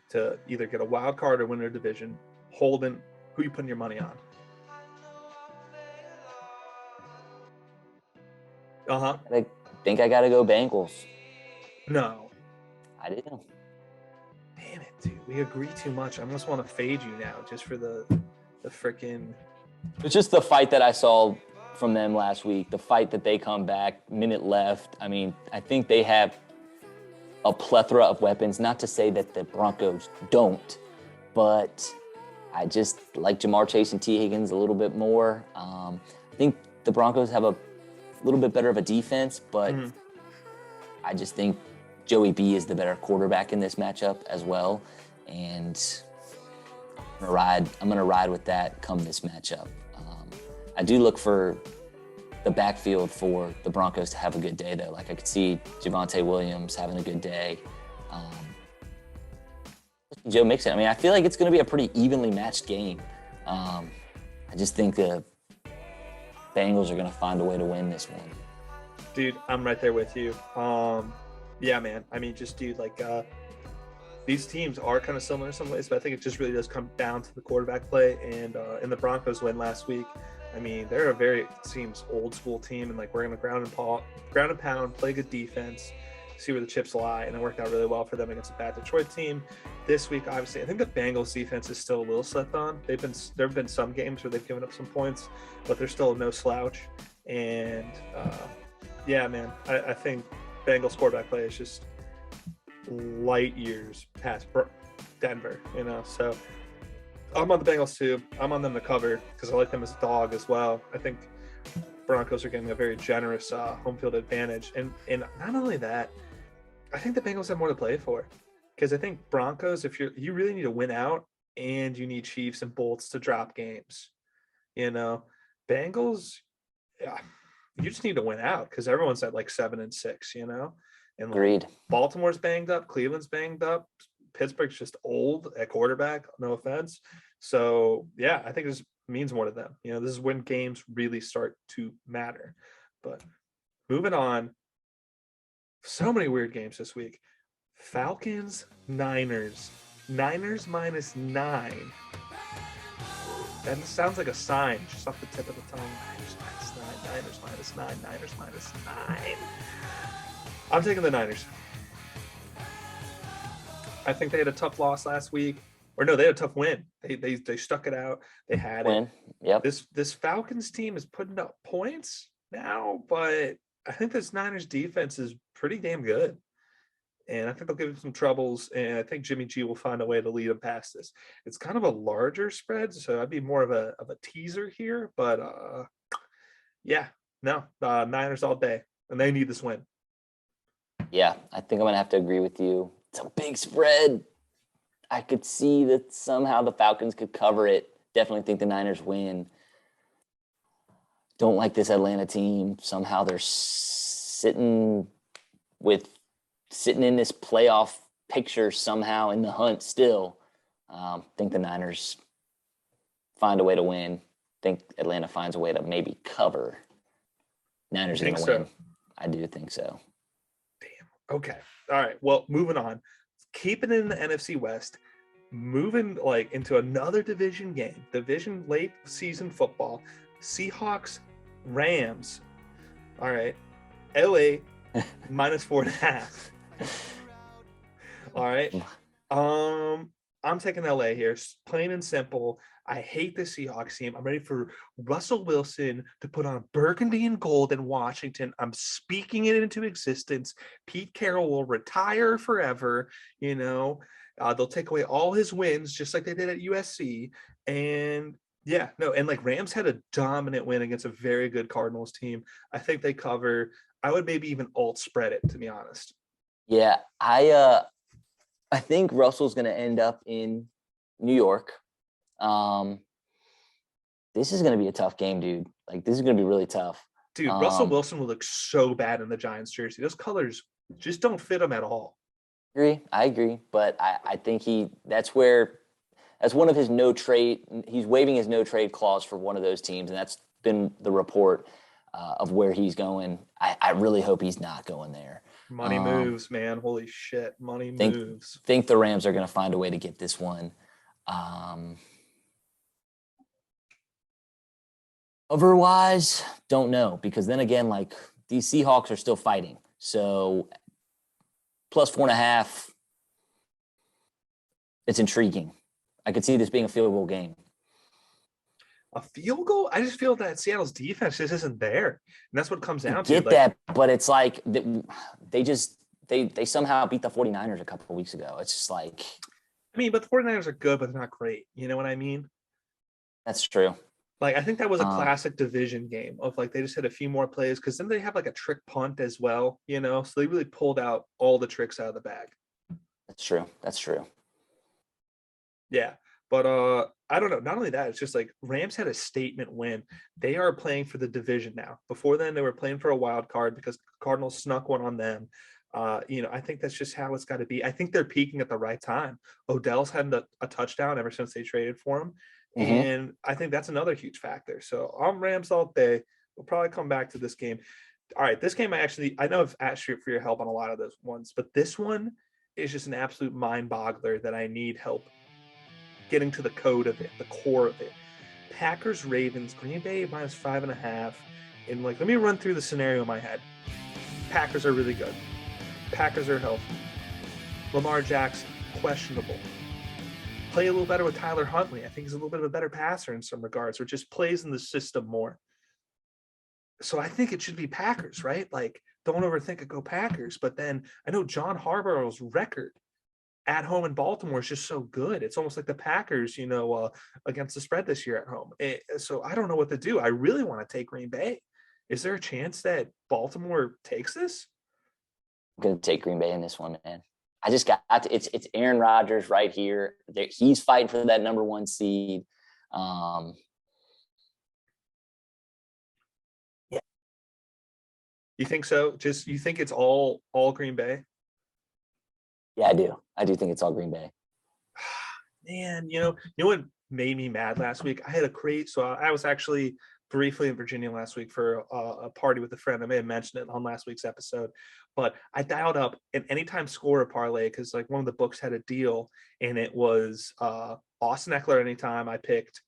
to either get a wild card or win their division. Holden, who you putting your money on? I think I got to go Bengals. No. I do. Damn it, dude. We agree too much. I almost want to fade you now just for the freaking. It's just the fight that I saw from them last week, the fight that they come back, minute left. I mean, I think they have a plethora of weapons. Not to say that the Broncos don't, but I just like Jamar Chase and T. Higgins a little bit more. I think the Broncos have a little bit better of a defense, but I just think Joey B is the better quarterback in this matchup as well. And I'm gonna ride with that come this matchup. I do look for the backfield for the Broncos to have a good day, though. Like, I could see Javonte Williams having a good day. Joe Mixon. I mean, I feel like it's going to be a pretty evenly matched game. I just think the Bengals are going to find a way to win this one. Dude, I'm right there with you. Yeah, man. I mean, just dude, like, these teams are kind of similar in some ways, but I think it just really does come down to the quarterback play. And in the Broncos win last week, I mean, they're a very, it seems, old school team, and like, we're going to ground and pound, play good defense, see where the chips lie, and it worked out really well for them against a bad Detroit team. This week, obviously, I think the Bengals defense is still a little slept on. There have been some games where they've given up some points, but they're still no slouch. And yeah, man, I think Bengals quarterback play is just light years past Denver, you know. So I'm on the Bengals too. I'm on them to cover because I like them as a dog as well. I think Broncos are getting a very generous home field advantage, and not only that, I think the Bengals have more to play for, because I think Broncos, if you really need to win out, and you need Chiefs and Bolts to drop games, you know. Bengals, yeah, you just need to win out because everyone's at like 7-6, you know. And like, Agreed. Baltimore's banged up, Cleveland's banged up, Pittsburgh's just old at quarterback, no offense. So yeah, I think this means more to them. You know, this is when games really start to matter. But moving on, so many weird games this week. Falcons, Niners -9. That sounds like a sign just off the tip of the tongue. Niners -9, Niners -9. I'm taking the Niners. I think they had a tough loss last week. Or no, they had a tough win. They stuck it out. They had Win. it. Yep. This Falcons team is putting up points now, but I think this Niners defense is pretty damn good. And I think they'll give him some troubles, and I think Jimmy G will find a way to lead him past this. It's kind of a larger spread, so I'd be more of a teaser here. But yeah, no, Niners all day, and they need this win. Yeah, I think I'm going to have to agree with you. It's a big spread. I could see that somehow the Falcons could cover it. Definitely think the Niners win. Don't like this Atlanta team. Somehow they're sitting in this playoff picture somehow in the hunt still. Think the Niners find a way to win. Think Atlanta finds a way to maybe cover. Niners are going to win. I do think so. Damn. Okay. All right. Well, moving on. Keeping it in the NFC West, moving like into another division game, division late season football, Seahawks, Rams. All right. LA -4.5. All right. I'm taking LA here, plain and simple. I hate the Seahawks team. I'm ready for Russell Wilson to put on burgundy and gold in Washington. I'm speaking it into existence. Pete Carroll will retire forever. You know, they'll take away all his wins, just like they did at USC. And yeah, no, and like Rams had a dominant win against a very good Cardinals team. I think they cover. I would maybe even alt spread it, to be honest. Yeah, I think Russell's going to end up in New York. This is going to be a tough game, dude. Like, this is going to be really tough. Dude, Russell Wilson will look so bad in the Giants jersey. Those colors just don't fit him at all. I agree. But I think that's one of his no trade. He's waiving his no trade clause for one of those teams. And that's been the report of where he's going. I really hope he's not going there. Money moves, man. Holy shit. Money moves. Think the Rams are going to find a way to get this one. Otherwise, don't know, because then again, like, these Seahawks are still fighting. So +4.5, it's intriguing. I could see this being a field goal game. A field goal? I just feel that Seattle's defense just isn't there. And that's what it comes down to. Get that, but it's like they somehow beat the 49ers a couple of weeks ago. It's just like, I mean, but the 49ers are good, but they're not great. You know what I mean? That's true. Like, I think that was a Um, classic division game of like they just had a few more plays because then they have like a trick punt as well, you know. So they really pulled out all the tricks out of the bag. that's true. That's true. Yeah. But I don't know. Not only that, it's just like Rams had a statement win. They are playing for the division now. Before then, they were playing for a wild card because Cardinals snuck one on them. You know, I think that's just how it's got to be. I think they're peaking at the right time. Odell's had a touchdown ever since they traded for him. Hmm. And I think that's another huge factor. So I'm Rams all day. We'll probably come back to this game. All right, this game I know I've asked you for your help on a lot of those ones, but this one is just an absolute mind boggler that I need help getting to the code of it, the core of it. Packers, Ravens, Green Bay minus 5.5. And like, let me run through the scenario in my head. Packers are really good. Packers are healthy. Lamar Jackson, questionable. Play a little better with Tyler Huntley. I think he's a little bit of a better passer in some regards, or just plays in the system more. So I think it should be Packers, right? Like, don't overthink it, go Packers. But then I know John Harbaugh's record at home in Baltimore is just so good. It's almost like the Packers, you know, against the spread this year at home. So I don't know what to do. I really want to take Green Bay. Is there a chance that Baltimore takes this? I'm gonna take Green Bay in this one, man. I just got to, it's Aaron Rodgers right here. He's fighting for that number one seed. Um, yeah, You think so? Just you think it's all Green Bay? yeah, I do. I do think it's all Green Bay. Man, you know what made me mad last week? I had a crate. So I was actually briefly in Virginia last week for a party with a friend. I may have mentioned it on last week's episode, but I dialed up an anytime scorer parlay because like one of the books had a deal, and it was Austin Eckler anytime. I picked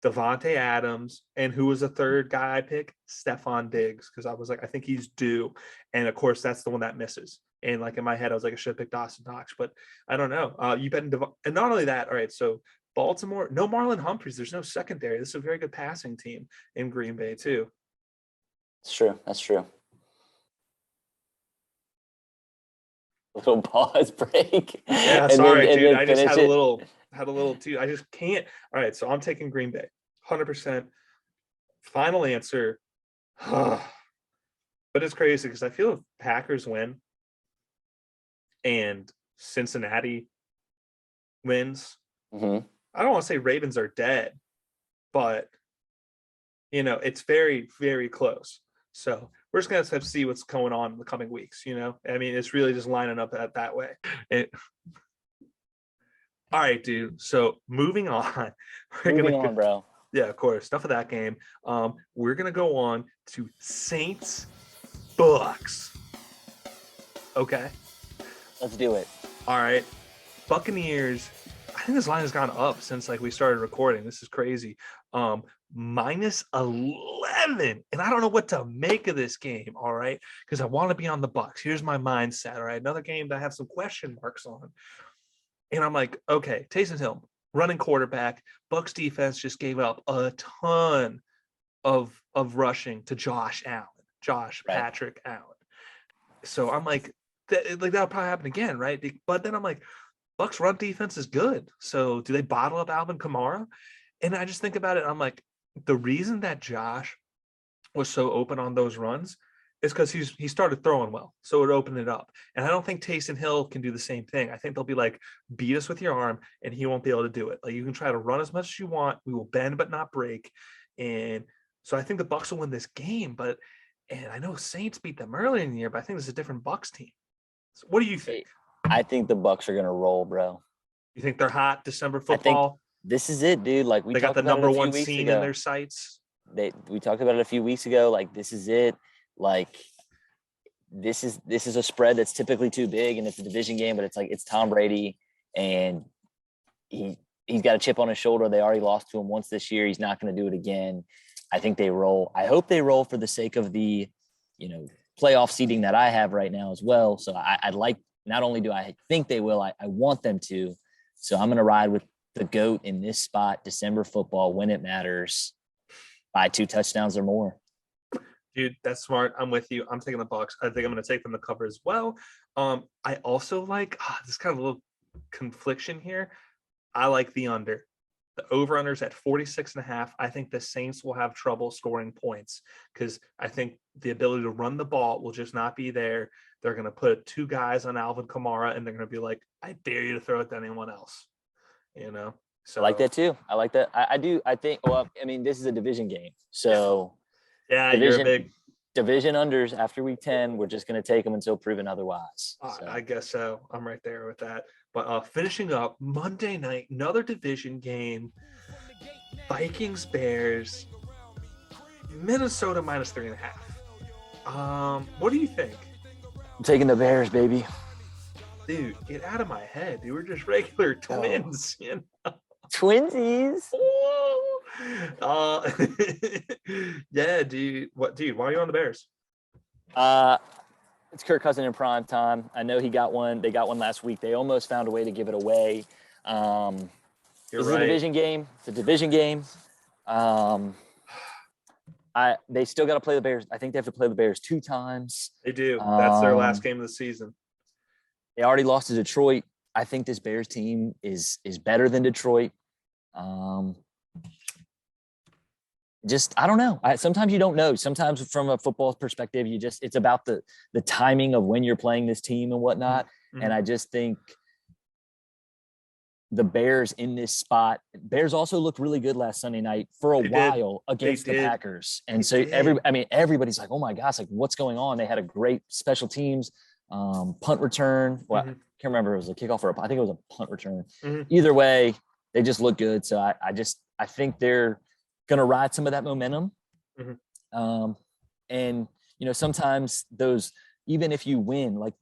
Devontae Adams, and who was the third guy I picked? Stephon Diggs, because I was like, I think he's due. And of course, that's the one that misses. And like in my head, I was like, I should have picked Dawson Knox, but I don't know. You bet, and not only that. All right, so Baltimore, no Marlon Humphreys. There's no secondary. This is a very good passing team in Green Bay too. It's true. That's true. Little pause break, Yeah, and then sorry, dude. I just finish it. had a little too. I just can't. All right, so I'm taking Green Bay, 100%. Final answer. But it's crazy because I feel if Packers win and Cincinnati wins, Hmm. I don't want to say Ravens are dead, but it's very, very close. So we're just gonna have to see what's going on in the coming weeks. I mean, it's really just lining up that way. All right, dude. So moving on, we're Moving gonna go. on, bro. Yeah, of course. Enough of that game. We're gonna go on to Saints Bucks. Okay. Let's do it. All right. Buccaneers. I think this line has gone up since like we started recording. This is crazy. Minus 11. And I don't know what to make of this game. All right. Because I want to be on the Bucks. Here's my mindset. All right. Another game that I have some question marks on. And I'm like, okay, Taysom Hill, running quarterback. Bucks defense just gave up a ton of rushing to Josh Right. Patrick Allen. So I'm like that'll probably happen again, right? But then I'm like, Bucks run defense is good. So do they bottle up Alvin Kamara? And I just think about it. I'm like, the reason that Josh was so open on those runs is because he started throwing well. So it opened it up. And I don't think Taysom Hill can do the same thing. I think they'll be like, beat us with your arm, and he won't be able to do it. Like, you can try to run as much as you want. We will bend but not break. And so I think the Bucks will win this game. And I know Saints beat them earlier in the year, but I think this is a different Bucks team. So what do you think? I think the Bucks are gonna roll, bro. You think they're hot December I think football? this is it, dude. Like we They got talked the about it number a few one weeks scene ago. in their sights. We talked about it a few weeks ago. Like this is it. Like this is a spread that's typically too big, and it's a division game. But it's like it's Tom Brady, and he's got a chip on his shoulder. They already lost to him once this year. He's not going to do it again. I think they roll. I hope they roll for the sake of the playoff seeding that I have right now as well. So I'd like. Not only do I think they will, I want them to. So I'm going to ride with the GOAT in this spot, December football, when it matters, by 2 touchdowns or more. Dude, that's smart. I'm with you. I'm taking the Bucks. I think I'm going to take them to cover as well. I also like this kind of a little confliction here. I like the under. The over-under's at 46.5. I think the Saints will have trouble scoring points because I think the ability to run the ball will just not be there. They're going to put 2 guys on Alvin Kamara, and they're going to be like, I dare you to throw it to anyone else, So I like that too. I like that. I do. I think, well, I mean, this is a division game. So yeah, division, you're a big division unders after week 10. We're just going to take them until proven otherwise. So. I guess so. I'm right there with that. But finishing up Monday night, another division game. Vikings, Bears, Minnesota -3.5. What do you think? I'm taking the Bears, baby. Dude, get out of my head. Dude, we're just regular twins, Twinsies. Yeah, dude. Why are you on the Bears? It's Kirk Cousins in prime time. I know he got one. They got one last week. They almost found a way to give it away. This is a division game. It's a division game. They still got to play the Bears. I think they have to play the Bears 2 times. They do. That's their last game of the season. They already lost to Detroit. I think this Bears team is better than Detroit. I don't know. Sometimes you don't know. Sometimes from a football perspective, it's about the timing of when you're playing this team and whatnot. Mm-hmm. And I just think the Bears in this spot. Bears also looked really good last Sunday night for a while against the Packers. And so everybody's like, oh my gosh, like what's going on? They had a great special teams punt return. Well, I can't remember if it was a kickoff or I think it was a punt return. Mm-hmm. Either way, they just look good. So I think they're going to ride some of that momentum. Mm-hmm. And sometimes those, even if you win, like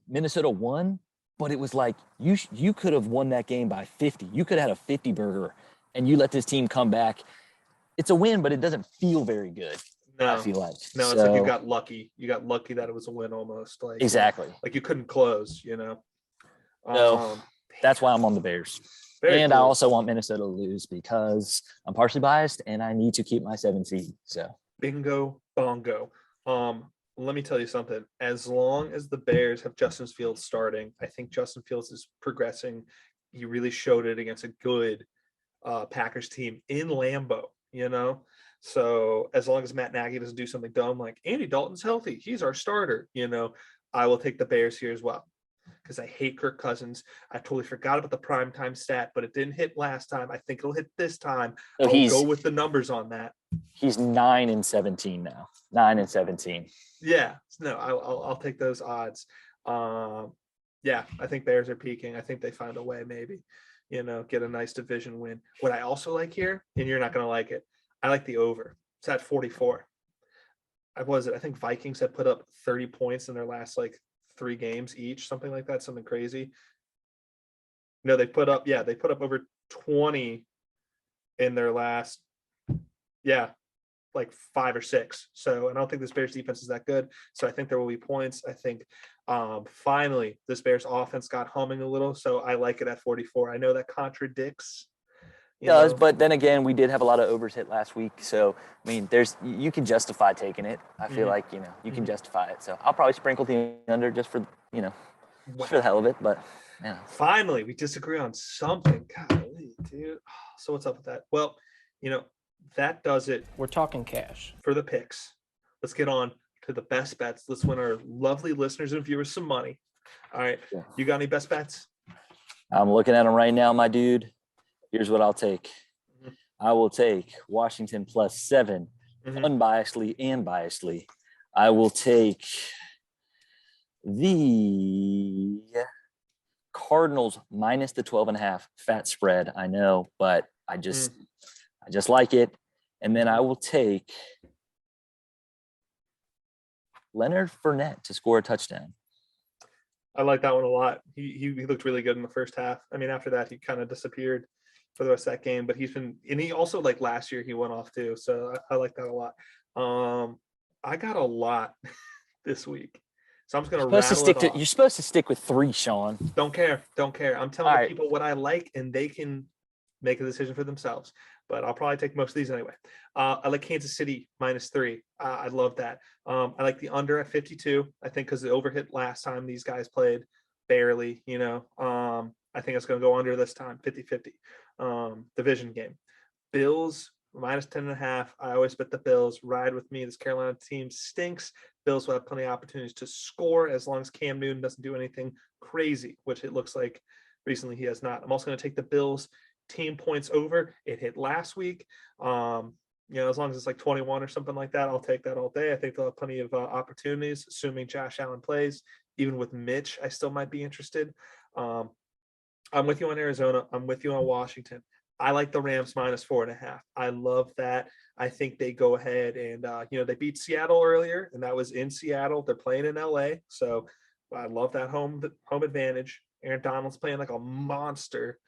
Minnesota won, but it was like you could have won that game by 50. You could have had a 50 burger and you let this team come back. It's a win, but it doesn't feel very good. No, I feel like. No, it's like you got lucky. You got lucky that it was a win almost. Like exactly. Like you couldn't close, No, that's why I'm on the Bears. And cool. I also want Minnesota to lose because I'm partially biased and I need to keep my 7 seed. So bingo bongo. Let me tell you something. As long as the Bears have Justin Fields starting, I think Justin Fields is progressing. He really showed it against a good Packers team in Lambeau, So as long as Matt Nagy doesn't do something dumb like Andy Dalton's healthy, he's our starter, I will take the Bears here as well. Because I hate Kirk Cousins. I totally forgot about the primetime stat, but it didn't hit last time. I think it'll hit this time. So I'll go with the numbers on that. He's 9-17 now. 9-17. Yeah. No, I'll take those odds. Yeah, I think Bears are peaking. I think they find a way maybe, get a nice division win. What I also like here, and you're not going to like it, I like the over. It's at 44. I think Vikings have put up 30 points in their last 3 games each, something like that, something crazy. No, they put up over 20 in their last, 5 or 6. So, and I don't think this Bears defense is that good. So I think there will be points. I think finally this Bears offense got humming a little. So I like it at 44. I know that contradicts. But then again, we did have a lot of overs hit last week. So, I mean, you can justify taking it. I feel like, you can justify it. So I'll probably sprinkle the under just for, just for the hell of it. But, yeah. Finally, we disagree on something. Golly, dude. So what's up with that? Well, that does it. We're talking cash. For the picks. Let's get on to the best bets. Let's win our lovely listeners and viewers some money. All right. Yeah. You got any best bets? I'm looking at them right now, my dude. Here's what I'll take. Mm-hmm. I will take Washington +7, unbiasedly and biasedly. I will take the Cardinals minus the 12.5 fat spread. I know, but I just like it. And then I will take Leonard Fournette to score a touchdown. I like that one a lot. He looked really good in the first half. I mean, after that, he kind of disappeared for the rest of that game, but he also last year he went off too. So I like that a lot. I got a lot this week. So I'm just going to rattle it off. You're supposed to stick with 3, Sean. Don't care. I'm telling people what I like and they can make a decision for themselves, but I'll probably take most of these anyway. I like Kansas City -3. I love that. I like the under at 52. I think because it overhit last time these guys played barely, I think it's going to go under this time, 50-50. Division game. Bills minus 10.5. I always bet the Bills. Ride with me. This Carolina team stinks. Bills will have plenty of opportunities to score as long as Cam Newton doesn't do anything crazy, which it looks like recently he has not. I'm also going to take the Bills team points over. It hit last week. As long as it's like 21 or something like that, I'll take that all day. I think they'll have plenty of opportunities, assuming Josh Allen plays. Even with Mitch, I still might be interested. I'm with you on Arizona. I'm with you on Washington. I like the Rams minus 4.5. I love that. I think they go ahead and, they beat Seattle earlier, and that was in Seattle. They're playing in LA. So I love that home advantage. Aaron Donald's playing like a monster.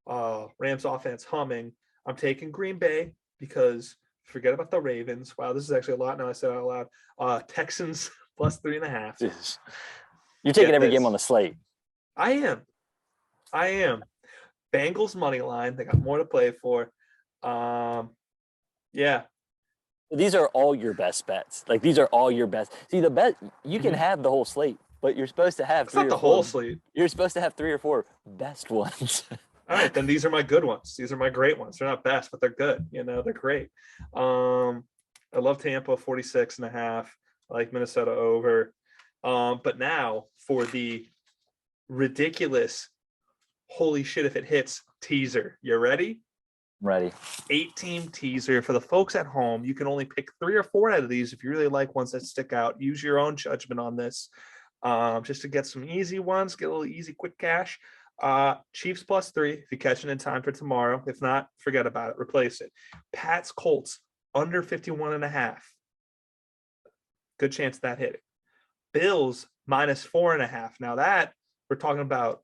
Rams offense humming. I'm taking Green Bay because forget about the Ravens. Wow, this is actually a lot now I said it out loud. Texans plus 3.5. You're taking every game on the slate. I am. Bengals money line. They got more to play for. Yeah. These are all your best bets. Like these are all your best. See, the bet you can have the whole slate, but you're supposed to have whole slate. You're supposed to have 3 or 4 best ones. All right, then these are my good ones. These are my great ones. They're not best, but they're good. They're great. I love Tampa 46.5. I like Minnesota over. But now for the ridiculous, holy shit if it hits teaser. You ready? I'm ready. 8-team teaser for the folks at home. You can only pick 3 or 4 out of these if you really like ones that stick out. Use your own judgment on this. Just to get some easy ones, get a little easy quick cash. Chiefs plus 3 if you catch it in time for tomorrow. If not, forget about it. Replace it. Pats Colts under 51.5. Good chance of that hitting. Bills minus 4.5. Now that we're talking about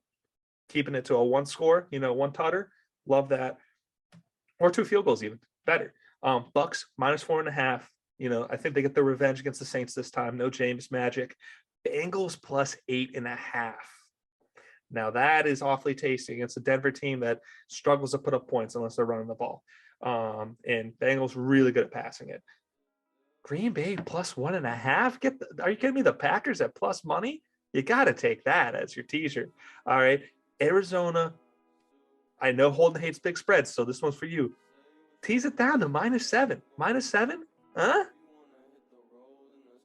keeping it to a 1 score, 1 tutter. Love that. Or 2 field goals even better. Bucks minus 4.5. I think they get their revenge against the Saints this time. No James Magic. Bengals plus 8.5. Now that is awfully tasty against a Denver team that struggles to put up points unless they're running the ball. And Bengals really good at passing it. Green Bay plus 1.5. Are you kidding me? The Packers at plus money? You got to take that as your teaser. All right. Arizona. I know Holden hates big spreads, so this one's for you. Tease it down to -7. -7? Huh?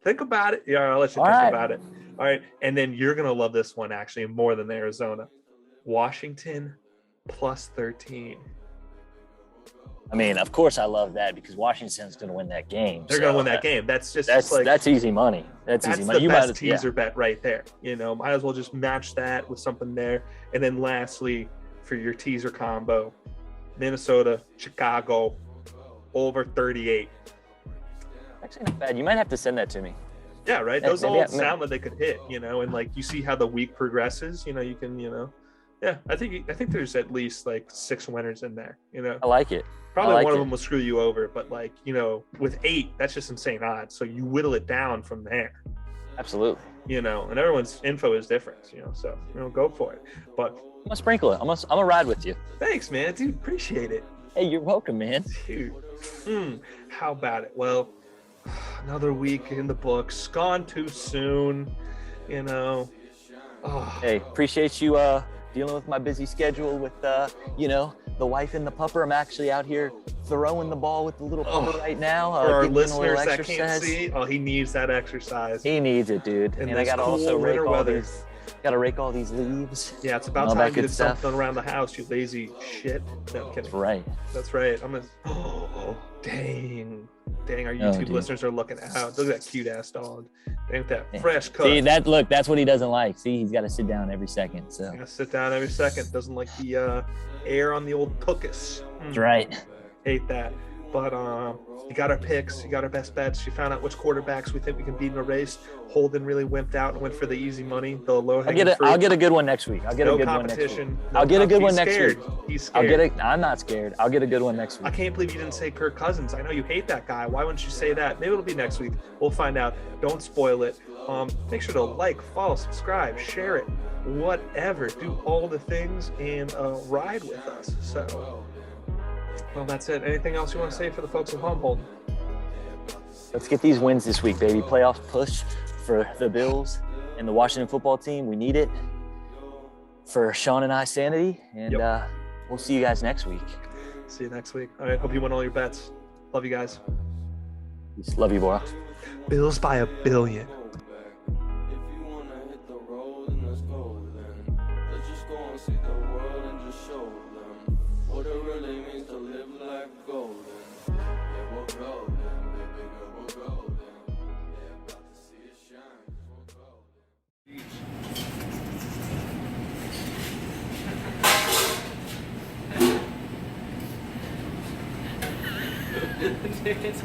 Think about it. Yeah, I'll let you think about it. All right. And then you're going to love this one actually more than Arizona. Washington plus 13. I mean, of course I love that because Washington's going to win that game. They're going to win that game. That's easy money. That's easy money. The best teaser bet right there. Might as well just match that with something there. And then lastly, for your teaser combo, Minnesota, Chicago, over 38. Actually not bad. You might have to send that to me. Yeah, right. Those all sound like they could hit, and like you see how the week progresses, you can, yeah, I think there's at least like 6 winners in there, I like it. Probably one of them will screw you over, but like, with 8, that's just insane odds. So you whittle it down from there. Absolutely. And everyone's info is different, so go for it. But I'm gonna sprinkle it. I'm gonna ride with you. Thanks, man. Dude, appreciate it. Hey, you're welcome, man. Dude. How about it? Well, another week in the books, gone too soon, Hey, appreciate you dealing with my busy schedule with the wife and the pupper. I'm actually out here throwing the ball with the little pupper right now. For our listeners that can't see, he needs that exercise. He needs it, dude. And I gotta also rake all these leaves. Yeah, it's about time you did something around the house, you lazy shit. No, I'm kidding. That's right. I'm gonna Dang, our YouTube listeners are looking out. Look at that cute ass dog. Dang, that fresh cut. See, that's what he doesn't like. See, he's got to sit down every second. So gotta sit down every second. Doesn't like the air on the old tuchus. That's right. Hate that. But you got our picks, you got our best bets. You found out which quarterbacks we think we can beat in a race. Holden really wimped out and went for the easy money, the low hanging fruit. I'll get a good one next week. I'll get a good one next week. I'll get a good one next week. He's scared. I'm not scared. I'll get a good one next week. I can't believe you didn't say Kirk Cousins. I know you hate that guy. Why wouldn't you say that? Maybe it'll be next week. We'll find out. Don't spoil it. Make sure to like, follow, subscribe, share it, whatever. Do all the things and ride with us. So, well, that's it. Anything else you want to say for the folks at home, Holden? Let's get these wins this week, baby. Playoff push for the Bills and the Washington football team. We need it. for Sean and I sanity, and we'll see you guys next week. See you next week. All right. Hope you win all your bets. Love you guys. Love you, boy. Bills by $1 billion. Tickets.